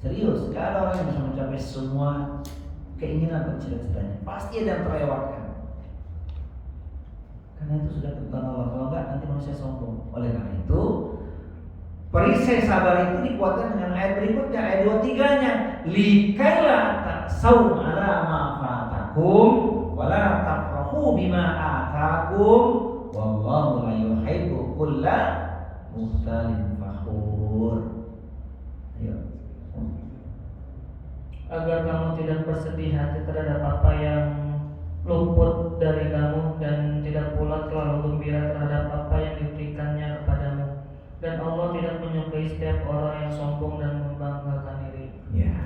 Speaker 2: Serius, tidak ada orang yang bisa mencapai semua keinginan dan cita-citanya. Pasti ada yang terlewatkan. Karena itu sudah tentuan Allah. Kalau enggak nanti manusia sombong. Oleh karena itu perisai sabar itu dikuatkan dengan ayat berikutnya, ayat 23-nya. Likaila ta'saw ala ma fatakum wala tafrahu bima atakum wallahu la yuhibbu kulla mukhtalin fakhur. Ayo.
Speaker 1: Agar kamu tidak bersedih hati terhadap apa yang luput dari kamu, dan tidak pula terlalu gembira terhadap apa yang diberikannya kepadamu. Dan Allah tidak menyukai setiap orang yang sombong dan membanggakan diri.
Speaker 2: Ya,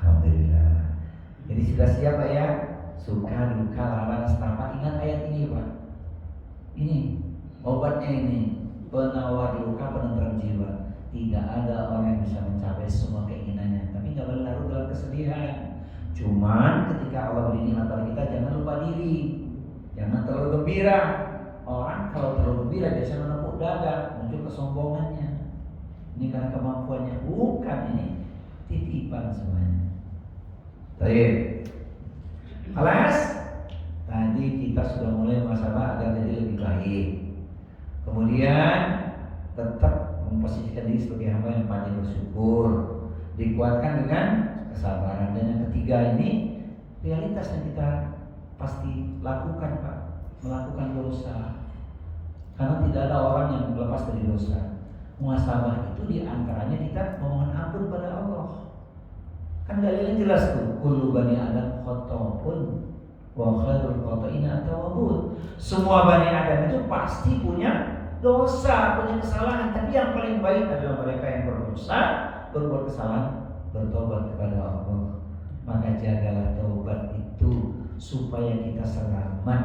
Speaker 2: alhamdulillah. Jadi sudah siap Pak ya? Suka, duka, larang, setapak. Ingat ayat ini Pak. Ini obatnya ini, penawar luka, penenteram jiwa. Tidak ada orang yang bisa mencapai semua keinginannya, tapi nggak boleh larut dalam kesedihan. Cuman ketika Allah beri nikmat pada kita, jangan lupa diri, jangan terlalu gembira. Orang kalau terlalu gembira biasanya menepuk dada, muncul kesombongannya. Ini karena kemampuannya, bukan, ini titipan semuanya. Baik, kelas tadi kita sudah mulai muhasabah agar jadi lebih baik. Kemudian tetap memposisikan diri sebagai hamba yang pandai bersyukur, dikuatkan dengan kesabaran. Dan yang ketiga ini realitas yang kita pasti lakukan Pak, melakukan dosa. Karena tidak ada orang yang lepas dari dosa. Muhasabah itu diantaranya kita memohon ampun pada Allah. Kan dalilnya jelas tuh, kullu bani adam khata'un wa khairul khata'ina at-tawwabun. Semua bani Adam itu pasti punya dosa, punya kesalahan, tapi yang paling baik adalah mereka yang berdosa, berbuat kesalahan, bertobat kepada Allah. Maka jagalah taubat itu supaya kita selamat.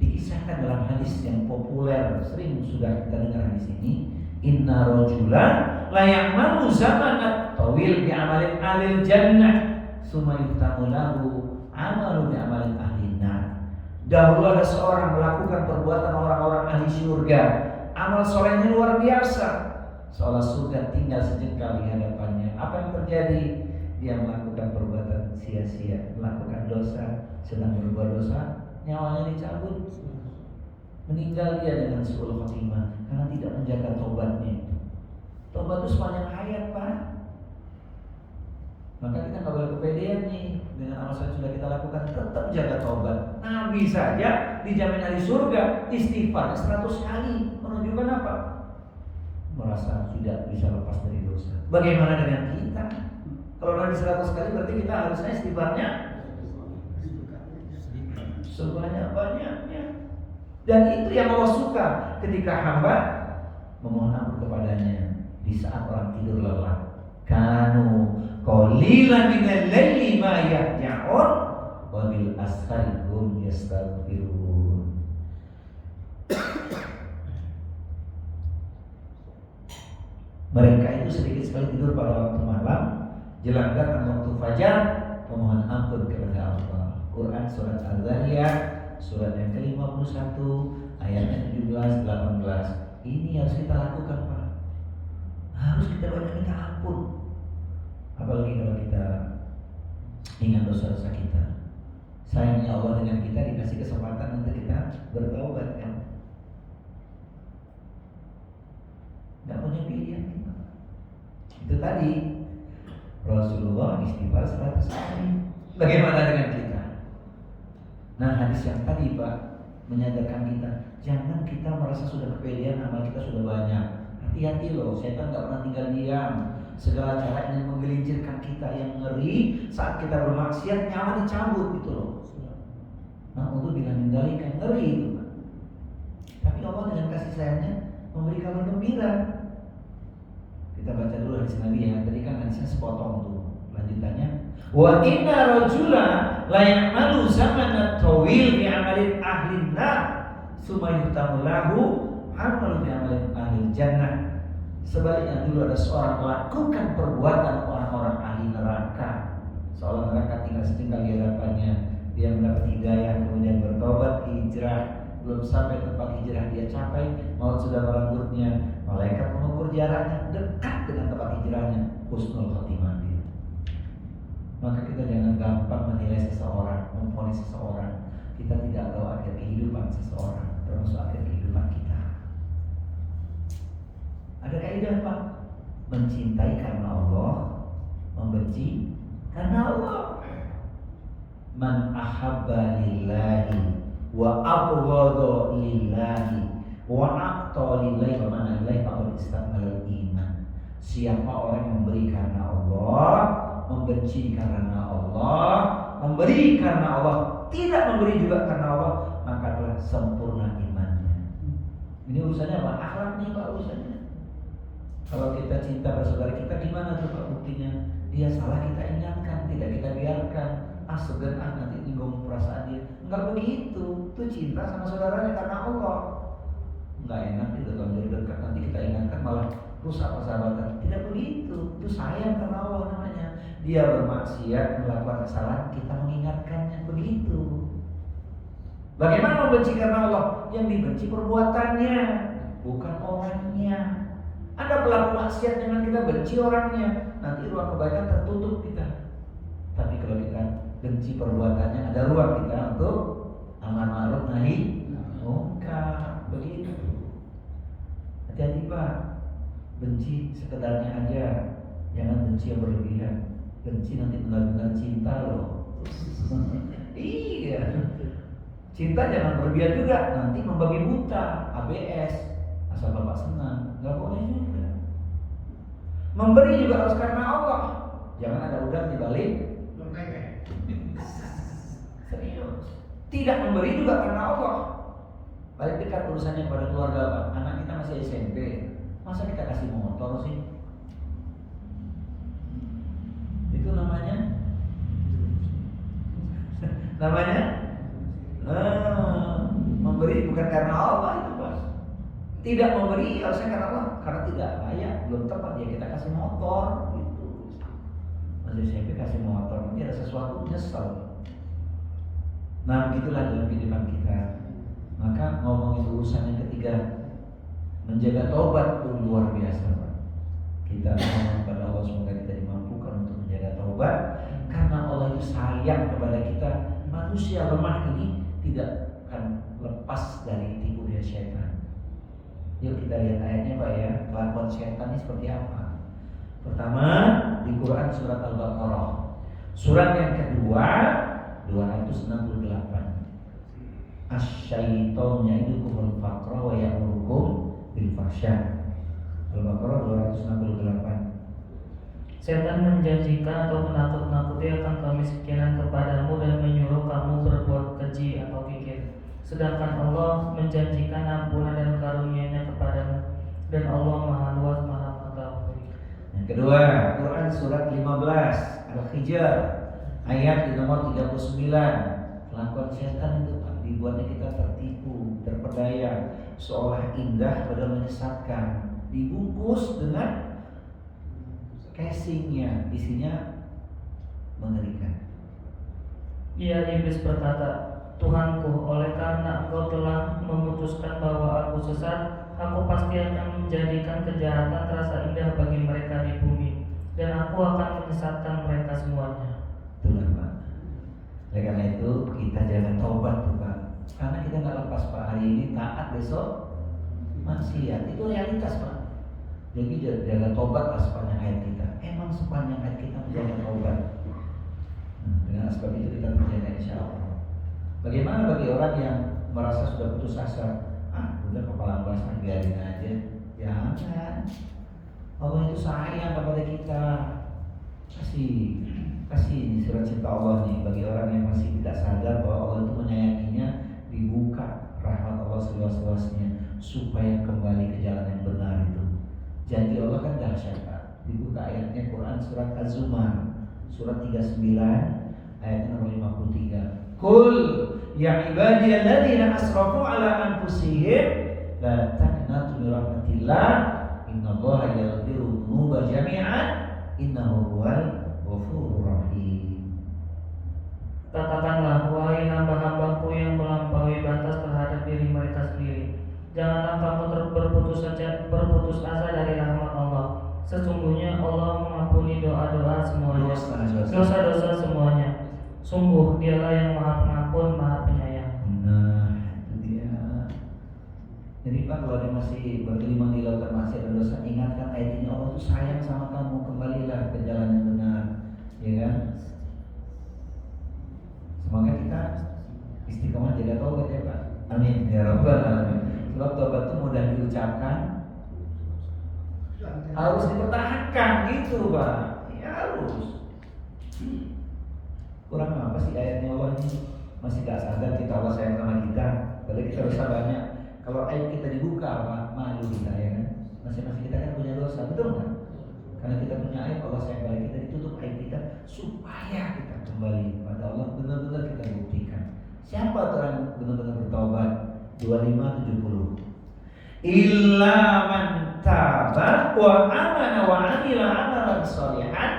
Speaker 2: Dikisahkan dalam hadis yang populer, sering sudah kita dengar hadis ini, inna rajulan la ya'malu zamanat tawil bi amalin alil jannah summa yuftahu lahu amalu bi amalin ahlin nar. Dahulu ada seorang melakukan perbuatan orang-orang ahli surga, amal solehnya luar biasa, seolah surga tinggal sejengkal di hadapannya. Apa yang terjadi? Dia melakukan perbuatan sia-sia, melakukan dosa, sedang berbuat dosa, nyawanya dicabut, meninggal dia dengan su'ul khotimah karena tidak menjaga tobatnya. Tobat itu sepanjang hayat Pak. Maka kita nggak boleh kepedean nih dengan amal yang sudah kita lakukan, tetap jaga tobat. Nabi saja dijamin ahli surga, istighfar 100 kali, menunjukkan apa? Merasa tidak bisa lepas dari dosa. Bagaimana dengan kita? Kalau Nabi 100 kali berarti kita harusnya istighfarnya sebanyak-banyaknya. Dan itu yang Allah suka ketika hamba memohon ampun kepadanya di saat orang tidur lelap. Kanu qalilan minal laili ma yahja'un wa bil ashari hum yastaghfirun. Mereka itu sedikit sekali tidur pada waktu malam, jelang datang waktu fajar memohon ampun kepada Allah. Quran surat Al-Zariyat surat yang ke-51 ayatnya 17 18. Ini harus kita lakukan Pak. Harus kita banyak minta ampun. Apalagi kalau kita ingat dosa-dosa kita. Sayangnya Allah dengan kita dikasih kesempatan untuk kita bertaubat kan. Gak punya pilihan kita. Itu tadi Rasulullah istighfar 100 kali. Bagaimana dengan kita? Nah hadis yang tadi Pak menyadarkan kita, jangan kita merasa sudah kepedean, amal kita sudah banyak. Hati-hati loh, setan gak pernah tinggal diam. Segala cara ingin menggelincirkan kita, yang ngeri saat kita bermaksiat nyawa dicabut gitu loh. Nah untuk bila mengendalikan, ngeri itu Pak. Tapi Allah dengan kasih sayangnya memberi kabar gembira. Kita baca dulu hadis Nabi ya. Tadi kan hadisnya sepotong tuh. Lanjutannya, wa inna rajula la ya'malu zamanan tawil bi amalin ahlin nar summa yutamu lahu amalu bi amalin ahlil jannah. Sebaliknya dulu ada seorang melakukan perbuatan orang-orang ahli neraka, seolah neraka tinggal setinggal di hadapannya. Dia mendapat hidayah, kemudian bertobat, hijrah. Belum sampai tempat hijrah dia capai, maut sudah merenggut-nya. Malaikat mengukur jaraknya, dekat dengan tempat hijrahnya, husnul khotimah dia. Maka kita jangan gampang menilai seseorang, memvonis seseorang. Kita tidak tahu akhir kehidupan seseorang, termasuk akhir kehidupan kita. Ada kaidah Pak, mencintai karena Allah, membenci karena Allah. Man ahabba lillahi wa abghadha lillahi wa a'ta lillahi wa man lillahi faqad istakmala iman. Siapa orang yang memberi karena Allah, membenci karena Allah, memberi karena Allah, tidak memberi juga karena Allah, maka telah sempurna imannya. Ini urusannya apa? Akhlak nih Pak urusannya. Kalau kita cinta pada saudara kita, gimana tuh Pak buktinya? Dia salah kita ingatkan, tidak kita biarkan. Segan nanti nyinggung perasaan dia. Enggak begitu. Itu cinta sama saudaranya karena Allah. Enggak enak itu kalau jadi dekat nanti kita ingatkan malah rusak persahabatan. Tidak begitu. Itu sayang karena Allah namanya. Dia bermaksiat, melakukan kesalahan, kita mengingatkannya. Begitu. Bagaimana membenci karena Allah? Yang dibenci perbuatannya, bukan orangnya. Ada pelaku maksiat, jangan kita benci orangnya. Nanti ruang kebaikan tertutup kita. Tapi kalau kita benci perbuatannya, ada ruang kita untuk amar ma'ruf nahi munkar. Begitu. Hati-hati Pak. Benci sekedarnya aja, jangan benci yang berlebihan. Benci nanti benar-benar cinta loh. Iya. Cinta jangan berlebihan juga, nanti membabi buta, ABS. Asal Bapak senang, nggak boleh juga. Memberi juga harus karena Allah. Jangan ada udang di balik. Serius. Tidak memberi juga karena Allah. Balik dekat urusannya pada keluarga Pak. Anak kita masih SMP, masa kita kasih motor sih? Itu namanya memberi bukan karena Allah itu Pak. Tidak memberi harusnya karena Allah, karena tidak layak, belum tepat ya kita kasih motor gitu. Masih SMP kasih motor, nanti ada sesuatu nyesel. Nah begitulah dalam kehidupan kita. Maka ngomongin urusan yang ketiga, menjaga taubat itu luar biasa Pak. Kita mohon kepada Allah semoga kita dimampukan untuk menjaga taubat, karena Allah itu sayang kepada kita. Manusia lemah ini tidak akan lepas dari tipu daya syaitan. Yuk kita lihat ayatnya Pak ya, kelakuan syaitan ini seperti apa. Pertama di Quran surat Al-Baqarah, surat yang kedua 268. Asy-syaitanu ya'idukumul faqra wa ya'murukum bil fahsya. Al-Baqarah 268.
Speaker 1: Setan menjanjikan atau menakut-nakuti akan kemiskinan kepadamu dan menyuruh kamu berbuat keji atau kikir. Sedangkan Allah menjanjikan ampunan dan karunia-Nya kepadamu, dan Allah Maha Luas Maha Mengetahui.
Speaker 2: Yang kedua, Quran surat 15 Al-Hijr ayat di nomor 39. Kelakuan setan itu Pak, dibuatnya kita tertipu, terpedaya, seolah indah padahal menyesatkan. Dibungkus dengan casingnya, isinya mengerikan.
Speaker 1: Ia iblis berkata, Tuhanku, oleh karena Engkau telah memutuskan bahwa aku sesat, aku pasti akan menjadikan kejahatan terasa indah bagi mereka di bumi, dan aku akan menyesatkan mereka semuanya.
Speaker 2: Itulah Pak. Oleh karena itu kita jangan taubat tuh Pak, karena kita nggak lepas Pak. Hari ini taat, besok maksiat, itu realitas Pak. Jadi jaga tobat lah sepanjang hayat kita. Emang sepanjang hayat kita menjaga tobat. Dengan sebab itu kita menjaga insya Allah. Bagaimana bagi orang yang merasa sudah putus asa? Udah kepala basah, biarin aja. Jangan. Allah itu sayang kepada kita. Kasih ini surat cinta Allah nih bagi orang yang masih tidak sadar bahwa Allah itu menyayanginya. Dibuka rahmat Allah seluas-luasnya supaya kembali ke jalan yang benar itu. Janji Allah kan dahsyat Pak. Dibuka ayatnya Quran surat Az-Zumar surat 39 ayat nomor 53. Qul ya ibadiyalladzina asrafu ala anfusihim la taqnatu min rahmatillah innallaha yaghfiru dzunuba jami'an innahu huwal ghafurur rahim.
Speaker 1: Katakanlah, wahai hamba-hambaku yang melampaui batas terhadap diri mereka sendiri, janganlah kamu berputus asa dari rahmat Allah. Sesungguhnya Allah mengampuni doa-doa semuanya, dosa-dosa semuanya. Sungguh Dialah yang Maha Pengampun, Maha Penyayang.
Speaker 2: Nah, itu dia. Jadi Pak, kalau dia masih bergelimang di lautan maksiat dan dosa, ingatkan ayat ini, Allah tuh sayang sama kamu, kembalilah ke jalan yang benar, ya kan? Semoga kita istiqomah jadi taubat ya Pak. Amin ya rabbal alamin. Sebab taubat itu mudah diucapkan, harus dipertahankan gitu Pak. Ya harus. Kurang apa sih ayatnya Allah ini? Masih gak sadar kita Allah sayang sama kita. Padahal kita dosa banyak. Kalau aib kita dibuka apa? Malu kita ya kan. Masing-masing kita kan punya dosa, betul kan? Karena kita punya aib, Allah sayang pada kita, ditutup aib kita supaya kita kembali pada Allah. Benar-benar kita buktikan. Siapa orang benar-benar bertobat? 25:70. Illa man taba wa amana wa amila amalan sholihan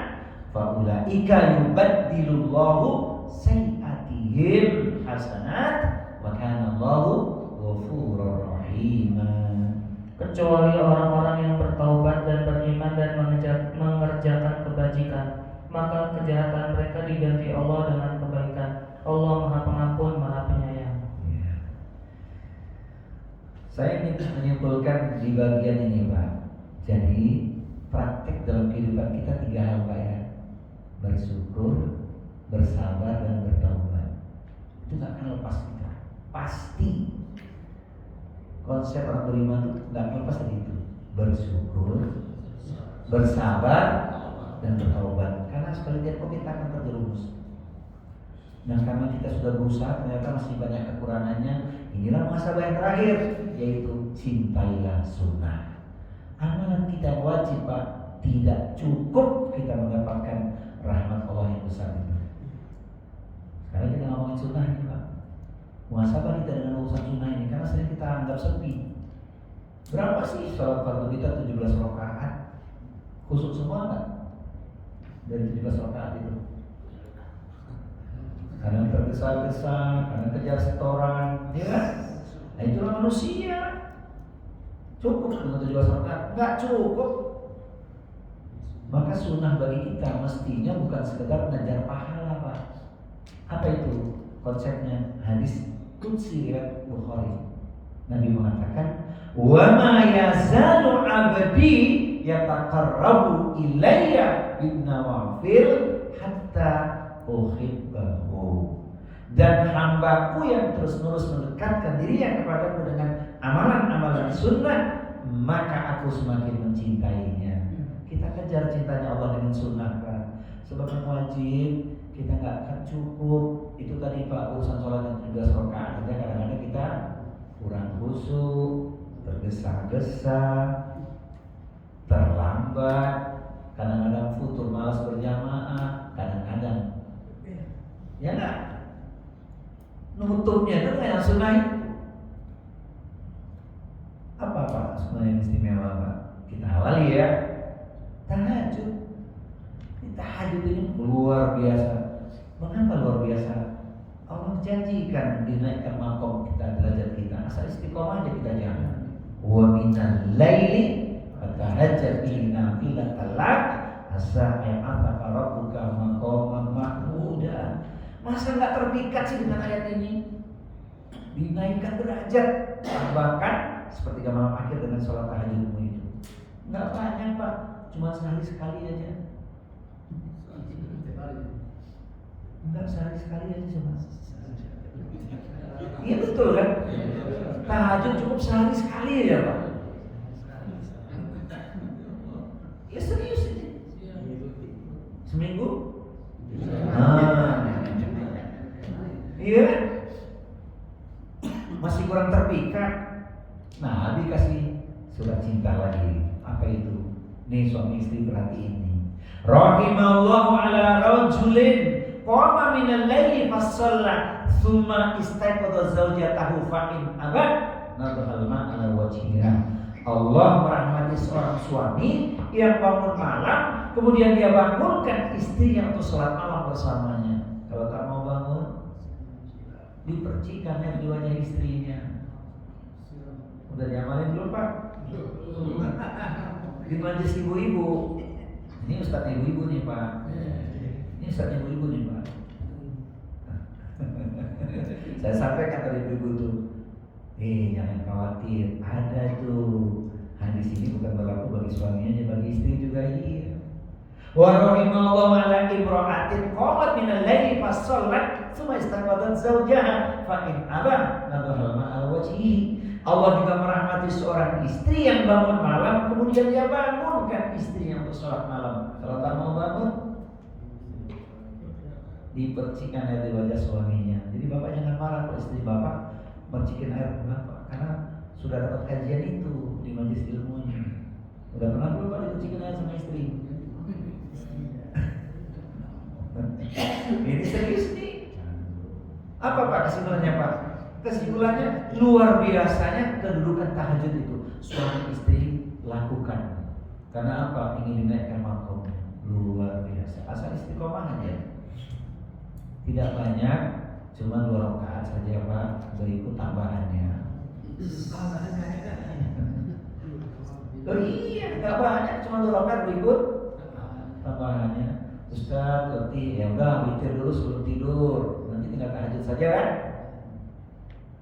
Speaker 2: fa ulaika yubaddilullahu sayyi'atihim hasanat wa kana Allahu ghafurur rahim.
Speaker 1: Kecuali orang-orang yang bertaubat dan beriman dan mengerjakan kebajikan, maka kejahatan mereka diganti Allah dengan kebaikan. Allah Maha Pengampun, Maha Penyayang.
Speaker 2: Saya ingin menyimpulkan di bagian ini Pak. Jadi praktek dalam kehidupan kita 3 hal Pak ya: bersyukur, bersabar, dan bertaubat. Itu gak akan lepas kita. Pasti. Konsep orang beriman itu gak akan lepas dari itu. Bersyukur, bersabar, dan bertaubat. Karena sekali tempo kita akan terjerumus. Nah karena kita sudah berusaha, ternyata masih banyak kekurangannya. Inilah muhasabah yang terakhir, yaitu cintailah sunnah. Amalan kita wajib Pak, tidak cukup kita mendapatkan rahmat Allah yang besar itu. Sekarang kita ngomongin sunnah ini Pak. Muhasabah kita dengan urusan sunnah ini, karena sering kita anggap sepi. Berapa sih sholat fardu kita? 17 rakaat. Khusus semua enggak? Dari 17 rakaat itu. Kadang tergesa-gesa, kadang kejar setoran, ya kan? Nah itulah manusia. Cukup dengan 17 rakaat? Enggak cukup. Maka sunnah bagi kita mestinya bukan sekedar mengejar pahala Pak. Apa itu konsepnya? Hadis qudsi riwayat Bukhari. Nabi mengatakan, "Wa ma yazalu 'abdi yataqarrabu ilayya bin nawafil hatta uhibbahu." Dan hambaku yang terus-menerus mendekatkan dirinya kepadaku dengan amalan-amalan sunnah, maka aku semakin mencintainya. Kita kejar cintanya Allah dengan sunnah Pak. Sebab yang wajib kita nggak akan cukup. Itu tadi Pak, urusan sholat yang 13 rakaat aja kadang-kadang kita kurang khusyuk, tergesa-gesa, terlambat, kadang-kadang futur malas berjamaah, kadang-kadang ya enggak? Nutupnya itu kayak sunnah itu. Apa Pak sunnah yang istimewa Pak? Kita awali ya. Tahajud. Tahajud ini luar biasa. Mengapa luar biasa? Allah janjikan dinaikkan makom kita, derajat kita. Asal istiqomah aja kita jalan. Wa minal laili fatahajjat bihi nafilatan lak asa ya'ataka rabbuka maqaman mahmuda. Masa enggak terpikat sih dengan ayat ini? Dinaikkan derajat, bahkan seperti malam akhir dengan sholat tahajudmu itu. Enggak banyak Pak, cuma sekali aja. Enggak, sekali aja cuma. Iya betul kan? Tahajud cukup sekali aja Pak. Ya serius ini. Seminggu? Iya. Masih kurang terpikat. Nah, Nabi kasih surat cinta lagi. Apa itu? Nih suami istri perhatiin nih. Rahimallahu ala rajulin qama minal laili fasalla tsumma istaiqadha zaujatahu fa in abad nadhal ma'ala wajhiha. Allah merahmati seorang suami yang bangun malam, kemudian dia bangunkan istrinya untuk sholat malam bersamanya. Kalau tak mau bangun, dipercikannya di wajah istrinya. Udah diamalin belum Pak? Di majelis ibu-ibu. Ini ustadz ibu-ibu nih Pak. Ini ustadz ibu-ibu nih Pak. Saya sampaikan tadi ibu-ibu tuh, jangan khawatir, ada tuh hadis ini bukan berlaku bagi suaminya, bagi istri juga iya. Wa rahimallahu ala imra'atin qamat minal laili fassallat tsumma istaqadat zawjaha fa in aba nadhal ma'al wajhi. Allah juga merahmati seorang istri yang bangun malam, kemudian dia bangunkan istrinya untuk sholat malam. Kalau tak mau bangun, dipercikan air di wajah suaminya. Jadi bapak jangan marah kalau istri bapak percikin air. Kenapa? Karena sudah dapat kajian itu di majelis ilmunya. Udah pernah belum Pak dipercikin air sama istri? Ini serius nih. Apa Pak kesimpulannya Pak? Kesimpulannya luar biasanya kedudukan tahajud itu suami istri lakukan. Karena apa? Ingin dinaikkan makomnya. Luar biasa. Asal istiqomah aja. Tidak banyak, cuma 2 rakaat saja Pak. Berikut tambahannya. Oh iya, nggak banyak, cuma 2 rakaat berikut tambahannya. Ustaz, ngerti? Ya udah, witir dulu sebelum tidur. Nanti tinggal tahajud saja kan?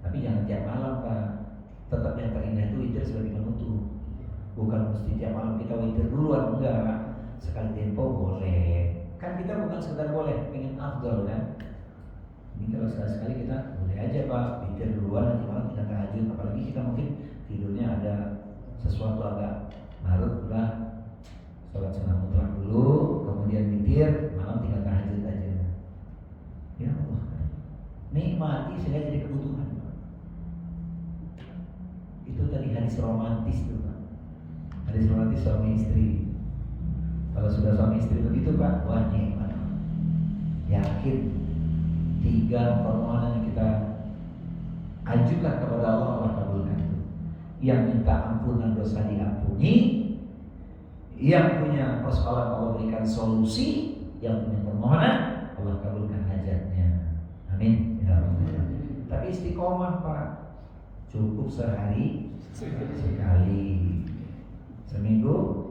Speaker 2: Tapi jangan tiap malam Pak. Tetap yang terindah itu witir sebagai penutup. Bukan mesti tiap malam kita witir duluan, enggak. Sekali tempo boleh. Kan kita bukan sekedar boleh, pengen afdal kan. Ini kalau sekali-sekali kita boleh aja Pak, witir duluan nanti malam kita tahajud. Apalagi kita mungkin tidurnya ada sesuatu agak larut, udah sholat sunnah mutlak dulu, kemudian witir, malam tinggal tahajud aja. Ya Allah, nikmati sehingga jadi kebutuhan. Itu tadi hadis romantis tuh Pak. Hadis romantis suami istri. Kalau sudah suami istri begitu Pak, wah nikmat. Yakin 3 permohonan yang kita ajukan kepada Allah, Allah kabulkan. Yang minta ampunan dosa diampuni, yang punya persoalan Allah berikan solusi, yang punya permohonan Allah kabulkan hajatnya. Amin ya Allah. Tapi istiqomah Pak, cukup sehari sekali, seminggu.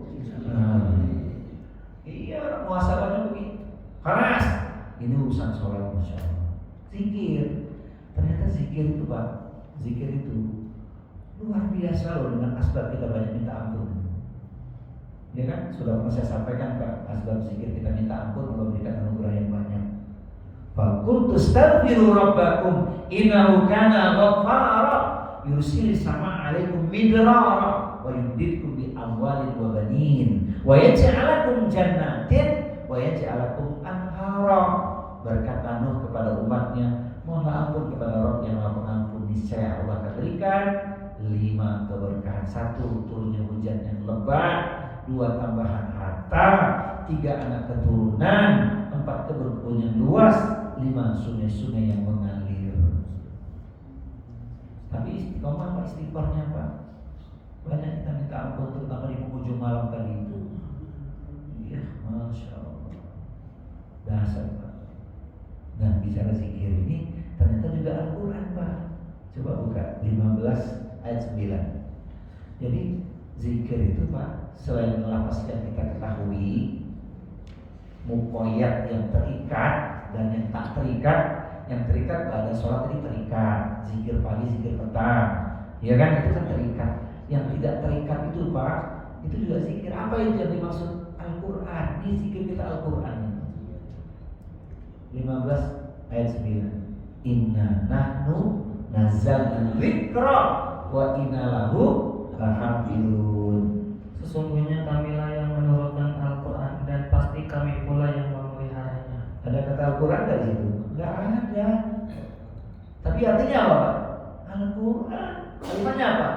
Speaker 2: Iya, muhasabahnya begitu. Keras. Ini urusan sholat, masya Allah. Zikir, ternyata zikir itu Pak, zikir itu luar biasa loh. Dengan asbab kita banyak minta ampun. Ya kan, sudah pernah saya sampaikan Pak, asbab zikir kita minta ampun Allah berikan anugerah yang banyak. Faqultu astaghfiru rabbakum innahu kana ghaffara yursilis sama alaikum midrara wa yumditkum bi amwalin wa banin wa yaj'alakum jannatin wa yaj'alakum anhara. Berkata Nuh kepada umatnya, mohonlah ampun kepada Rabb yang Maha Pengampun, niscaya Allah akan berikan 5 keberkahan. 1, turunnya hujan yang lebat, 2, tambahan harta, 3, anak keturunan, 4, kebun yang luas, 5, sungai-sungai yang mengalir. Tapi istiqomah Pak, istighfarnya Pak, banyak kita minta ampun, terutama di penghujung malam tadi itu. Ya, masya Allah, dasar Pak. Nah, bicara zikir ini ternyata juga Al-Quran Pak. Coba buka 15 ayat 9. Jadi zikir itu Pak, selain lafaz yang kita ketahui, muqayyad yang terikat dan yang tak terikat. Yang terikat pada sholat tadi terikat, zikir pagi, zikir petang, ya kan, itu kan terikat. Yang tidak terikat itu Pak, itu juga zikir. Apa itu yang dimaksud? Al-Quran. Ini zikir kita Al-Quran. 15 ayat 9. Inna nahnu nazzalna dzikra wa inna lahu lahafizun.
Speaker 1: Sesungguhnya kamilah yang menurunkan Al-Quran dan pasti kami pula yang memeliharanya.
Speaker 2: Ada kata Al-Quran dari situ? Enggak ada. Tapi artinya apa Pak? Al-Quran. Artinya apa?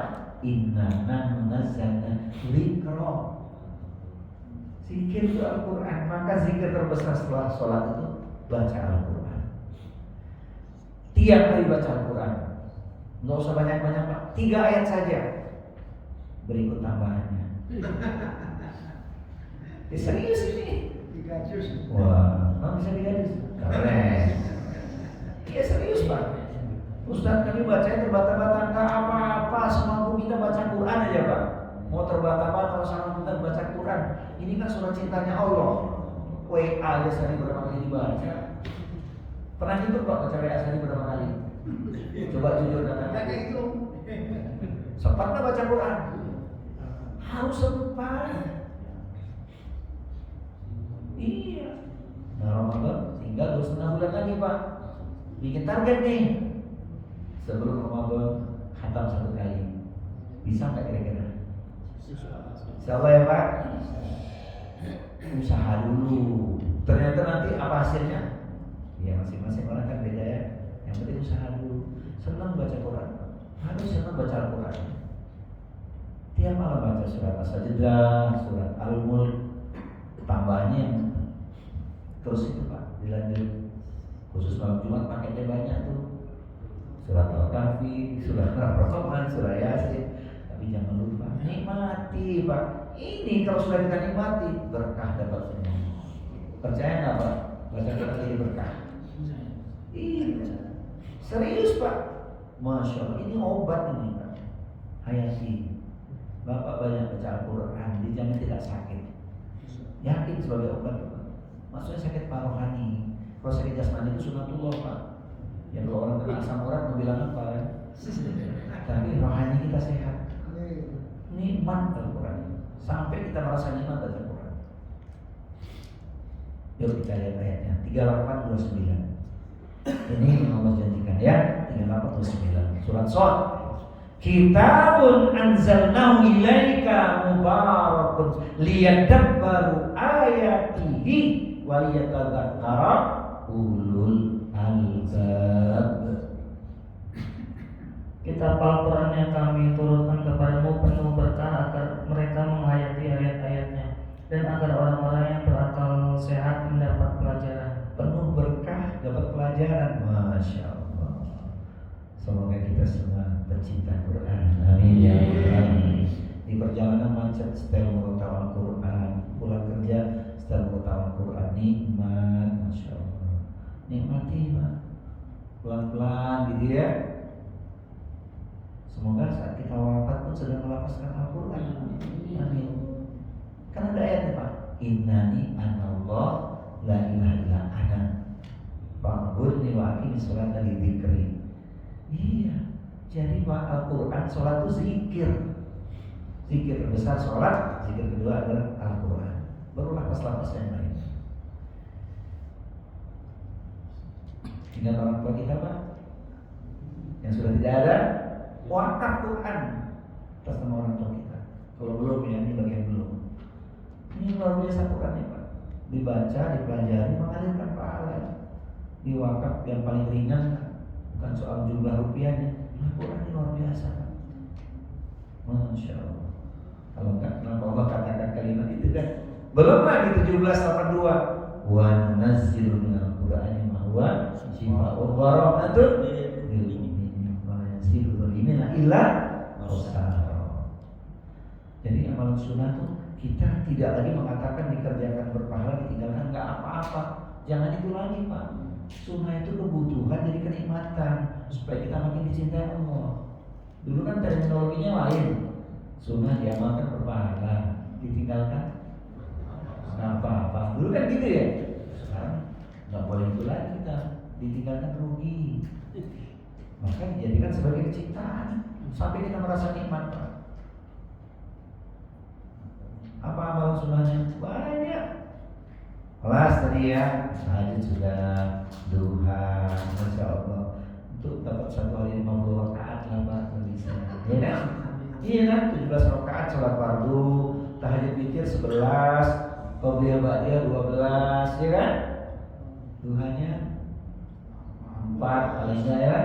Speaker 2: Inna nahnu nazzalna dzikra. Zikir itu Al-Quran. Maka zikir terbesar setelah sholat itu baca Al-Quran. Tiap hari baca Al-Quran. Nggak usah banyak-banyak Pak, 3 ayat saja. Berikut tambahannya. Serius ini.
Speaker 3: 3 juz.
Speaker 2: Wah, bisa 3 juz. Keren. Iya serius Pak. Ustaz kami bacanya terbata-bata, nggak apa-apa, semampu kita baca Quran aja Pak. Mau terbata-bata sama kita baca Quran. Ini kan surat cintanya Allah. WA aja sehari berapa kali dibaca? Pernah gitu Pak baca WA sehari berapa kali? Coba jujur katakan. Sempat nggak baca Quran? Harus sempat. Iya. Nah Ramadan tinggal 2,5 bulan lagi Pak. Bikin target nih. Sebelum Ramadan khatam 1 kali. Bisa nggak kira-kira? Insyaallah ya Pak. Usaha dulu. Ternyata nanti apa hasilnya? Ya masing-masing orang kan beda ya. Yang penting usaha dulu. Senang baca Quran. Harus senang baca Al-Quran. Tiap malam baca surat As-Sajdah, surat Al-Mulk. Tambahnya yang terus itu Pak, dilanjut. Khusus malam Jumat paketnya banyak tuh. Surat Al-Kahfi, surat Ar-Rahman, surat Yasin. Tapi jangan lupa nikmati Pak. Ini kalau sudah kita nikmati berkah dapat semua. Percaya nggak Pak? Baca Quran jadi berkah. Iya. Serius Pak. Masya Allah ini obat ini Pak. Hayati. Bapak banyak baca Al-Quran, dijamin tidak sakit. Yakin sebagai obat Pak. Maksudnya sakit rohani. Kalau sakit jasmani itu sunatullah Pak. Ya kalau orang kena asam urat mau bilang apa kan? Tapi rohani kita sehat. Nikmat Al-Quran. Sampai kita merasa nikmat baca Al-Quran. Yuk kita lihat ayatnya 3829. Ini yang Allah janjikan ya 3829 surat Shad. Kitabun anzalnahu ilaika mubarakun liyadabbaru ayatihi wa liyatadzakkara ulul albab.
Speaker 1: Kitab Al-Quran yang kami turunkan kepadamu penuh berkah agar mereka menghayati ayat-ayatnya dan agar orang-orang yang berakal sehat mendapat pelajaran.
Speaker 2: Penuh berkah dapat pelajaran. Masya Allah. Semoga kita semua pecinta Quran. Amin ya Rabbal. Di perjalanan macet setel murotal Al-Quran, pulang kerja setel murotal Al-Quran, nikmat. Masya Allah. Nikmati Pak. Pelan-pelan gitu ya. Semoga saat kita wafat pun sedang melafazkan Al-Quran. Amin. Kan ada ayatnya Pak. Innani anallah la ilaha illa ana fa'budni wa aqimi sholata li dzikri. Iya. Jadi Pak Al-Quran sholat itu zikir. Zikir terbesar sholat, zikir kedua adalah Al-Quran. Baru lapas-lapas yang lain. Ingat orang tua kita Pak yang sudah tidak ada, wakaf Quran atas nama orang tua kita. Kalau belum ya, ini bagian belum. Ini luar biasa Quran ya Pak. Dibaca, dipelajari, mengalirkan pahala. Di wakaf yang paling ringan, bukan soal jumlah rupiahnya. Quran ini luar biasa Pak. Masya Allah. Kalau enggak, kenapa Allah katakan kalimat itu kan? Belum lagi 1782. Wa nunazzilu minal Qur'ani ma huwa shifaa'un wa rahmatun lil mu'minin wa la yazidu dzalimin illa khusara. Jadi amalan sunnah itu kita tidak lagi mengatakan dikerjakan berpahala, ditinggalkan enggak apa-apa. Jangan itu lagi Pak. Sunnah itu kebutuhan jadi kenikmatan supaya kita makin dicintai Allah. Dulu kan terminologinya lain. Sunnah diamalkan berpahala, ditinggalkan nggak apa-apa. Dulu kan gitu ya. Sekarang nggak boleh itu lagi kita, ditinggalkan rugi. Maka dijadikan sebagai kecintaan sampai kita merasa nikmat Pak. Apa amalan sunnahnya? Banyak. Kelas tadi ya, tahajud sudah, duha, Masya Allah. Untuk dapat satu hari 50 rakaat lah Pak, bisa. Ya kan? Iya kan? 17 rakaat sholat fardu, tahajud witir 11, qobliyah ba'diyah 12, ya kan? Duhanya 4 paling enggak ya?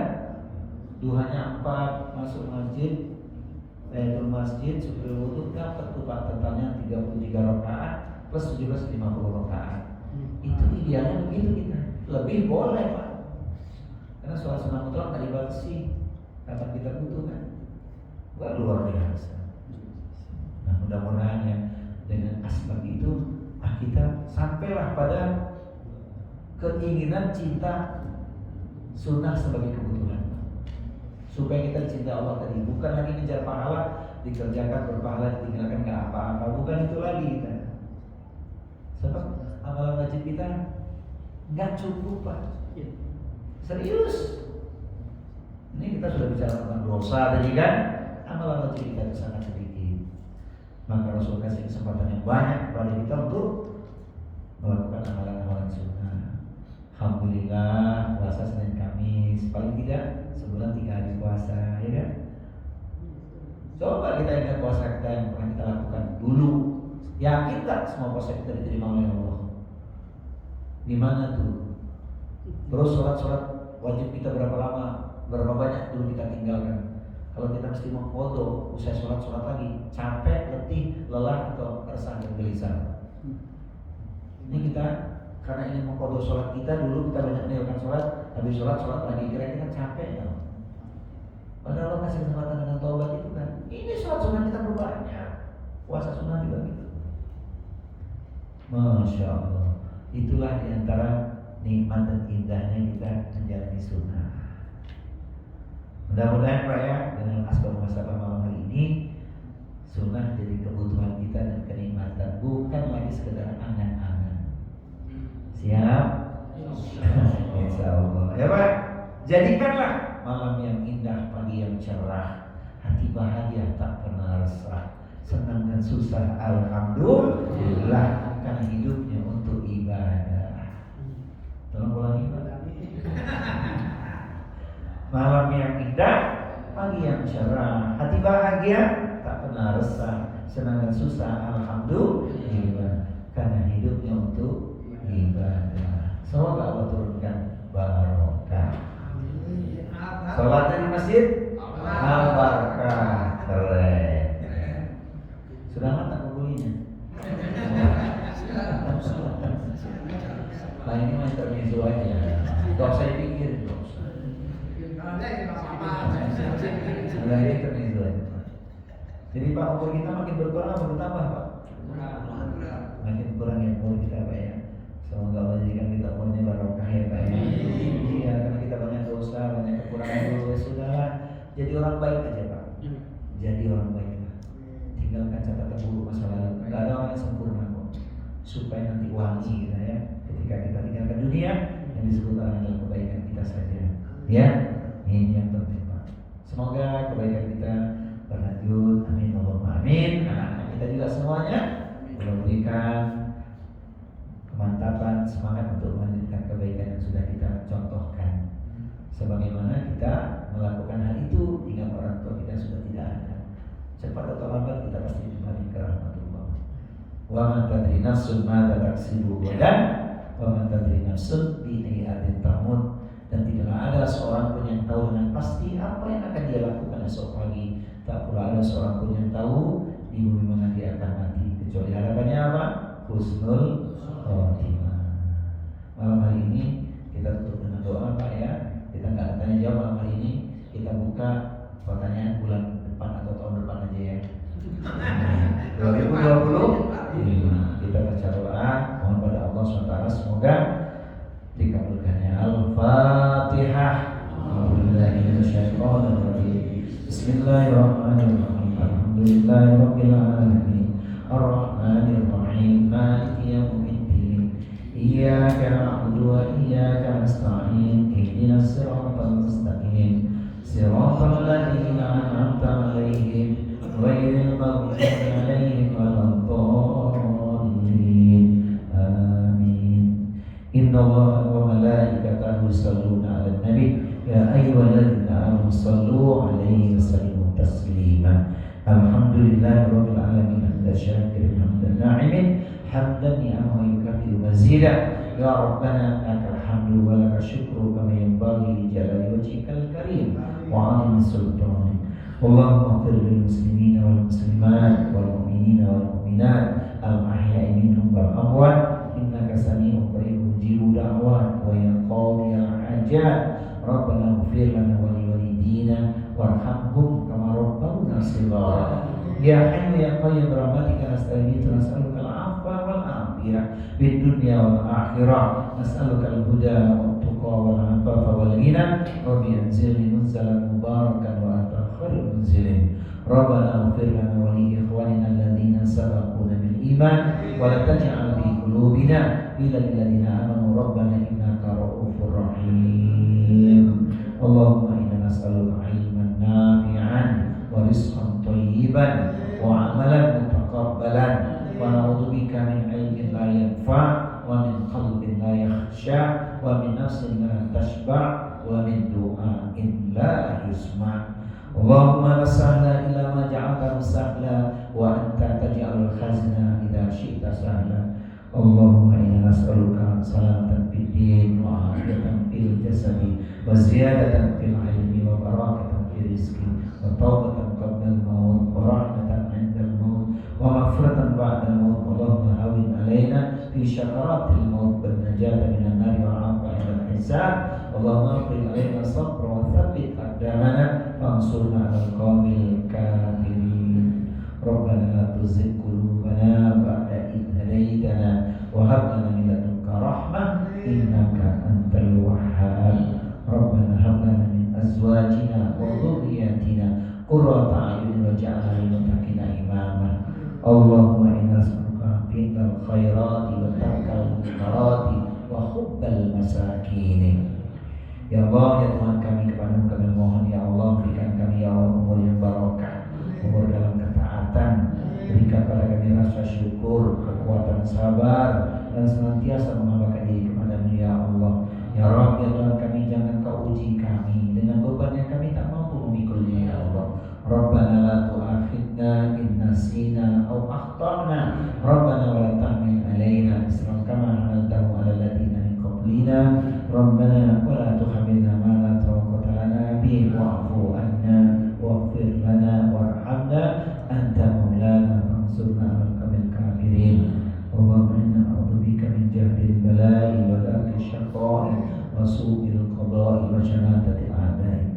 Speaker 2: Duhanya 4, masuk masjid, tahiyatul masjid, syukur wudu, dapat tuh Pak totalnya 33 rakaat plus 17 50 rakaat. Itu idealnya begitu kita. lebih boleh Pak. Karena sholat sunnah mutlak nggak dibatasi kapan kita butuh kan. Wah, luar biasa. Nah, mudah-mudahan ya dengan asbab itu kita sampailah pada keinginan cinta sunnah sebagai kebutuhan, supaya kita cinta Allah tadi, bukan lagi ngejar pahala, dikerjakan berpahala, ditinggalkan nggak apa-apa, bukan itu lagi kita. Sebab amalan wajib kita nggak cukup Pak. Serius. Ini kita sudah bicara tentang dosa tadi kan, amalan wajib kita itu sangat sedikit. Maka Rasul kasih kesempatan yang banyak kepada kita untuk melakukan amalan-amalan sunnah. Alhamdulillah puasa Senin Kamis, paling tidak sebulan 3 hari puasa, ya kan? Coba kita ingat puasa kita yang pernah kita lakukan dulu. Yakin tak semua puasa kita diterima oleh Allah? Di mana tuh? Terus sholat wajib kita berapa lama, berapa banyak dulu kita tinggalkan? Kalau kita mesti mau foto, usai sholat lagi, capek, letih, lelah atau resah dan gelisah. Ini kita karena ini mengkodok sholat kita dulu, kita banyak meninggalkan sholat, habis sholat lagi, kira-kira capek ya. Padahal Allah kasih kesempatan dengan taubat itu kan. Ini sholat sunnah kita berbanyak, puasa sunnah juga gitu. Masya Allah. Itulah diantara nikmat dan indahnya kita menjalani sunnah. Mudah-mudahan Pak ya, dengan asbab muhasabah malam hari ini, sunnah jadi kebutuhan kita dan kenikmatan, bukan lagi sekedar angan-angan. Siap? Insya Allah. Ya Pak, jadikanlah malam yang indah, pagi yang cerah, hati bahagia tak pernah resah, senang dan susah alhamdulillah, karena hidupnya untuk ibadah. Tolong ulangi Pak. Malam yang indah, pagi yang cerah, hati bahagia tak pernah resah, senang dan susah alhamdulillah, karena hidupnya untuk ibadah. Semoga Allah turunkan barokah. Salatnya di masjid al-barakah. Keren. Sudah matang kukulinya. Nah ini mah intermezzo aja. Gak usah dipikirin, gak usah. Sudah ini intermezzo aja. Jadi Pak, umur kita makin berkurang atau bertambah Pak? Makin kurang ya umur kita Pak ya. Semoga Allah jadikan kita umurnya barokah ya Pak ya. Iya, karena kita banyak dosa, banyak kekurangan dulu, ya sudahlah. Jadi orang baik aja Pak. Jadi orang baik lah. Tinggalkan catatan buruk masa lalu. Gak ada orang yang sempurna kok. Supaya nanti wangi kita ya. Ketika kita tinggalkan dunia, yang disebut orang adalah kebaikan kita saja. Ya, ini yang penting Pak. Semoga kebaikan kita berlanjut. Amin Allahumma amin. Anak-anak kita juga semuanya memberikan kemantapan, semangat untuk melanjutkan kebaikan yang sudah kita contohkan. Sebagaimana kita melakukan hal itu, ingat orang tua kita sudah tidak ada. Cepat atau lambat kita pasti kembali ke rahmatullah. Wa man tadri nafsun madza taksibu ghadan wa man tadri nafsun bi ayyi ardin tamut. Dan tidaklah ada seorang pun yang tahu dengan pasti apa yang akan dia lakukan esok pagi. Tak pula ada seorang pun yang tahu di bumi mana dia akan mati, kecuali harapannya apa? Husnul khotimah. Malam hari ini kita tutup dengan doa Pak ya. Kita nggak ada tanya jawab malam hari ini. Kita buka pertanyaan bulan depan atau tahun depan aja ya. 2020 kita baca doa, mohon pada Allah SWT semoga dikabulkannya. Al-Fatihah. Bismillahirrahmanirrahim. Alhamdulillahirabbil alamin. Ar-Rahmanir-Rahim. Maliki yaumiddin. Iyyaka na'budu wa iyyaka nasta'in. Ihdinas siratal mustaqim. Siratal ladzina an'amta 'alaihim ghairil maghdubi 'alaihim waladdallin. Amin. Innallaha wa malaikatahu yusholluna 'alan nabi. Ya ayyuhalladzina amanu shallu 'alaihi wa sallimu taslima. Alhamdulillahirabbil alamin. Hamdan syakirin hamdan na'imin. Hamdan ni'ama yukafi'u mazida. Ya Rabbana lakal hamdu wa lakal syukru kama yanbaghi li jalali wajhikal karim wa 'azimi sultanik. Allahumma ighfir lil muslimina wal muslimat wal mu'minina wal mu'minat al ahya'i minhum wal amwat إنك سميع قريب مجيب دعوات ويا قاضي الحاجات ربنا اغفر لنا ولوالدينا وارحمهم كما ربونا صغارا يا حي يا قيوم برحمتك نستغيث نسألك العفو والعافية في الدنيا والآخرة نسألك الهدى والتقى والعفاف والغنى رب أنزلني منزلا مباركا وأنت خير المنزلين ربنا اغفر لنا ولإخواننا الذين سبقونا بالإيمان ولا تجعل في قلوبنا غلا للذين آمنوا ربنا إنك رؤوف رحيم اللهم إنا نسألك علما نافعا ورزقا طيبا وعملا متقبلا ونعوذ بك من علم لا ينفع ومن قلب لا يخشع ومن نفس لا تشبع ومن دعاء لا يسمع اللهم لا سهل إلا ما جعلته سهلا وأنت تجعل الحزن إذا شئت سهلا اللهم إنا نسألك سلامة في الدين وعافية في الجسد وزيادة في العلم وبركة في الرزق وتوبة قبل الموت ورحمة عند الموت ومغفرة بعد الموت اللهم هون علينا في شكرات الموت بالنجاة من النار والعافية عند الحساب اللهم اغفر علينا الصبر وثبت أقدامنا وانصرنا على القوم الكافرين ربنا لا تزغ قلوبنا بعد إذ هديتنا وهب لنا من لدنك رحمة إنك أنت الوهاب ربنا هب لنا من أزواجنا وذرياتنا قرة أعين واجعلنا للمتقين إماما اللهم إنا نسألك فعل الخيرات وترك المنكرات وحب المساكين Ya Allah, ya Tuhan kami, kepadamu kami mohon ya Allah, berikan kami ya Allah umur yang barokah, umur dalam ketaatan, berikan pada kami rasa syukur, kekuatan sabar, dan senantiasa mengabaikan diri kepadamu ya Allah. Ya Rabb, ya Tuhan kami, jangan kau uji kami dengan beban yang kami tak mampu memikulnya ya Allah. Rabbana la tu'akhidna in nasina aw akhtana Rabbana wa la tahmil alaina isran kama hamaltahu ala alladziina min qablina Rabbana wa la tuhammilna ma la taqata lana bihi wa'fu anna waghfir lana warhamna anta maulana fansurna 'alal qawmil kafirin Allahumma inna na'udzubika min jahdil bala'i wa darkil syaqa'i wa su'il qada'i wa shanatatil a'da'i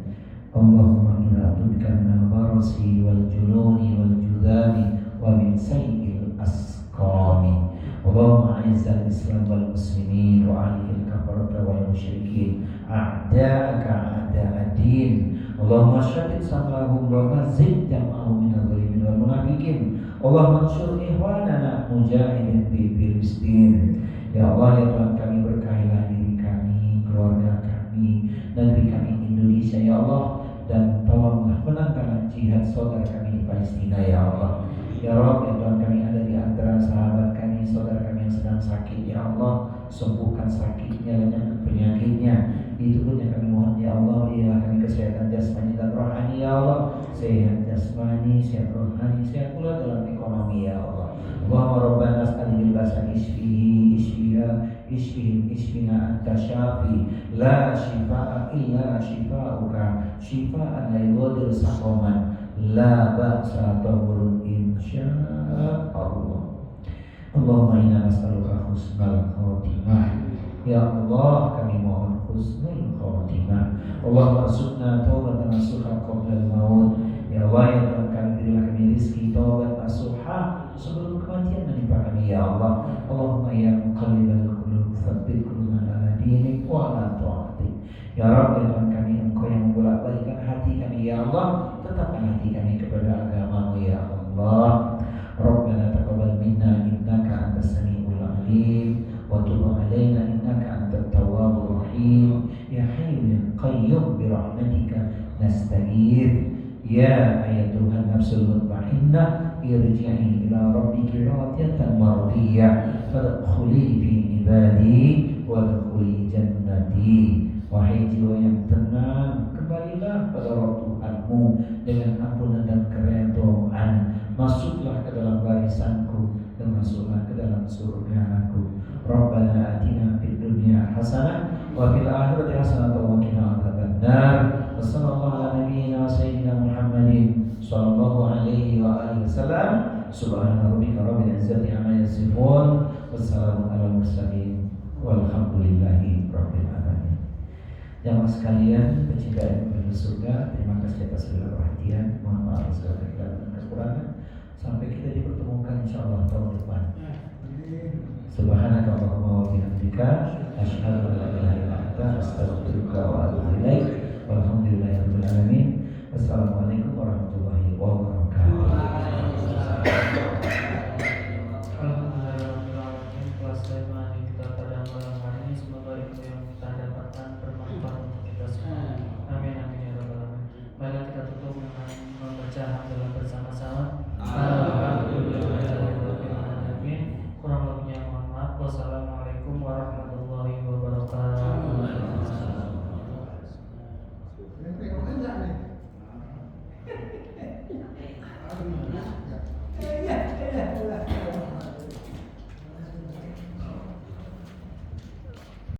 Speaker 2: Allahumma inna na'udzubika minal barasi wal jununi wal judami wa min sayyi'il asqami Allahumma a'izzal islam wal muslimin wa ahlil kafarata wal musyrikin a'da'aka a'da'ad-din Allahumma syaddid samlahum wa mazid jam'ahum minal zalimin wal munafiqin Allahumma anshur ihwanana mujahidin fi Filistin Ya Allah ya Tuhan kami berkahilah diri kami, keluarga kami, negeri kami Indonesia ya Allah dan tolonglah menangkanlah jihad saudara kami di Palestina ya Allah Ya Rabb ya Tuhan kami ada di antara sahabat kami, saudara kami yang sedang sakit ya Allah sembuhkan sakitnya, lenyapkan penyakitnya itu pun yang kami mohon ya Allah berilah kami kesehatan jasmani dan rohani ya Allah sehat jasmani, sehat rohani, sehat pula dalam ekonomi ya Allah Allahumma rabbana as'ali bil basa isfihi isfihim isfina anta syafi la shifaa illa shifauka shifaan la yughadiru saqaman la ba'sa tahurun insyaallah Allahumma inna nas'aluka husnal khotimah Ya Allah kami mohon husnul khotimah Allahumma arzuqna taubatan nasuha qabla al-maut Ya Allah ya Tuhan kami berilah kami rizki taubat nasuha sebelum kematian menimpa kami ya Allah Allahumma ya muqallibal qulub tsabbit qulubana ala dinik wa ala ta'atik Ya Rabb ya Tuhan kami engkau yang membolak-balikkan hati kami ya Allah tetapkan hati kami kepada agama-Mu ya Allah Rabbana taqabbal minna innaka antas samiul alim wa tub alaina innaka antat tawwabur rahim ya hayyu ya qayyum bi rahmatika nastaghith ya ayyatuhan nafsul mutmainnah irji'i ila rabbiki radiyatan mardiyah fadkhuli fi ibadi wadkhuli jannati wahai jiwa yang tenang kembalilah pada Rabb Tuhanmu dengan ampunan dan keridhaan masuklah ke dalam barisanku dan masuklah ke dalam surgaku Rabbana atina fid dunya hasanah wa fil akhirati hasanah wa qina adzabannar wa sallallahu ala nabiyyina wa sayyidina Muhammadin sallallahu alaihi alaihi wa alihi wasallam. Subhana rabbika rabbil izzati amma yasifun, wassalamun alal mursalin, walhamdulillahi rabbil alamin. Jamaah sekalian, pecinta ilmu surga, terima kasih atas segala perhatian. Mohon maaf atas segala kekurangan. Sampai kita dipertemukan insyaallah tahun depan. Subhanaka Allahumma wa bihamdika, asyhadu an la ilaha illa anta, astaghfiruka wa atubu ilaik. Walhamdulillahirabbil alamin. Wassalamualaikum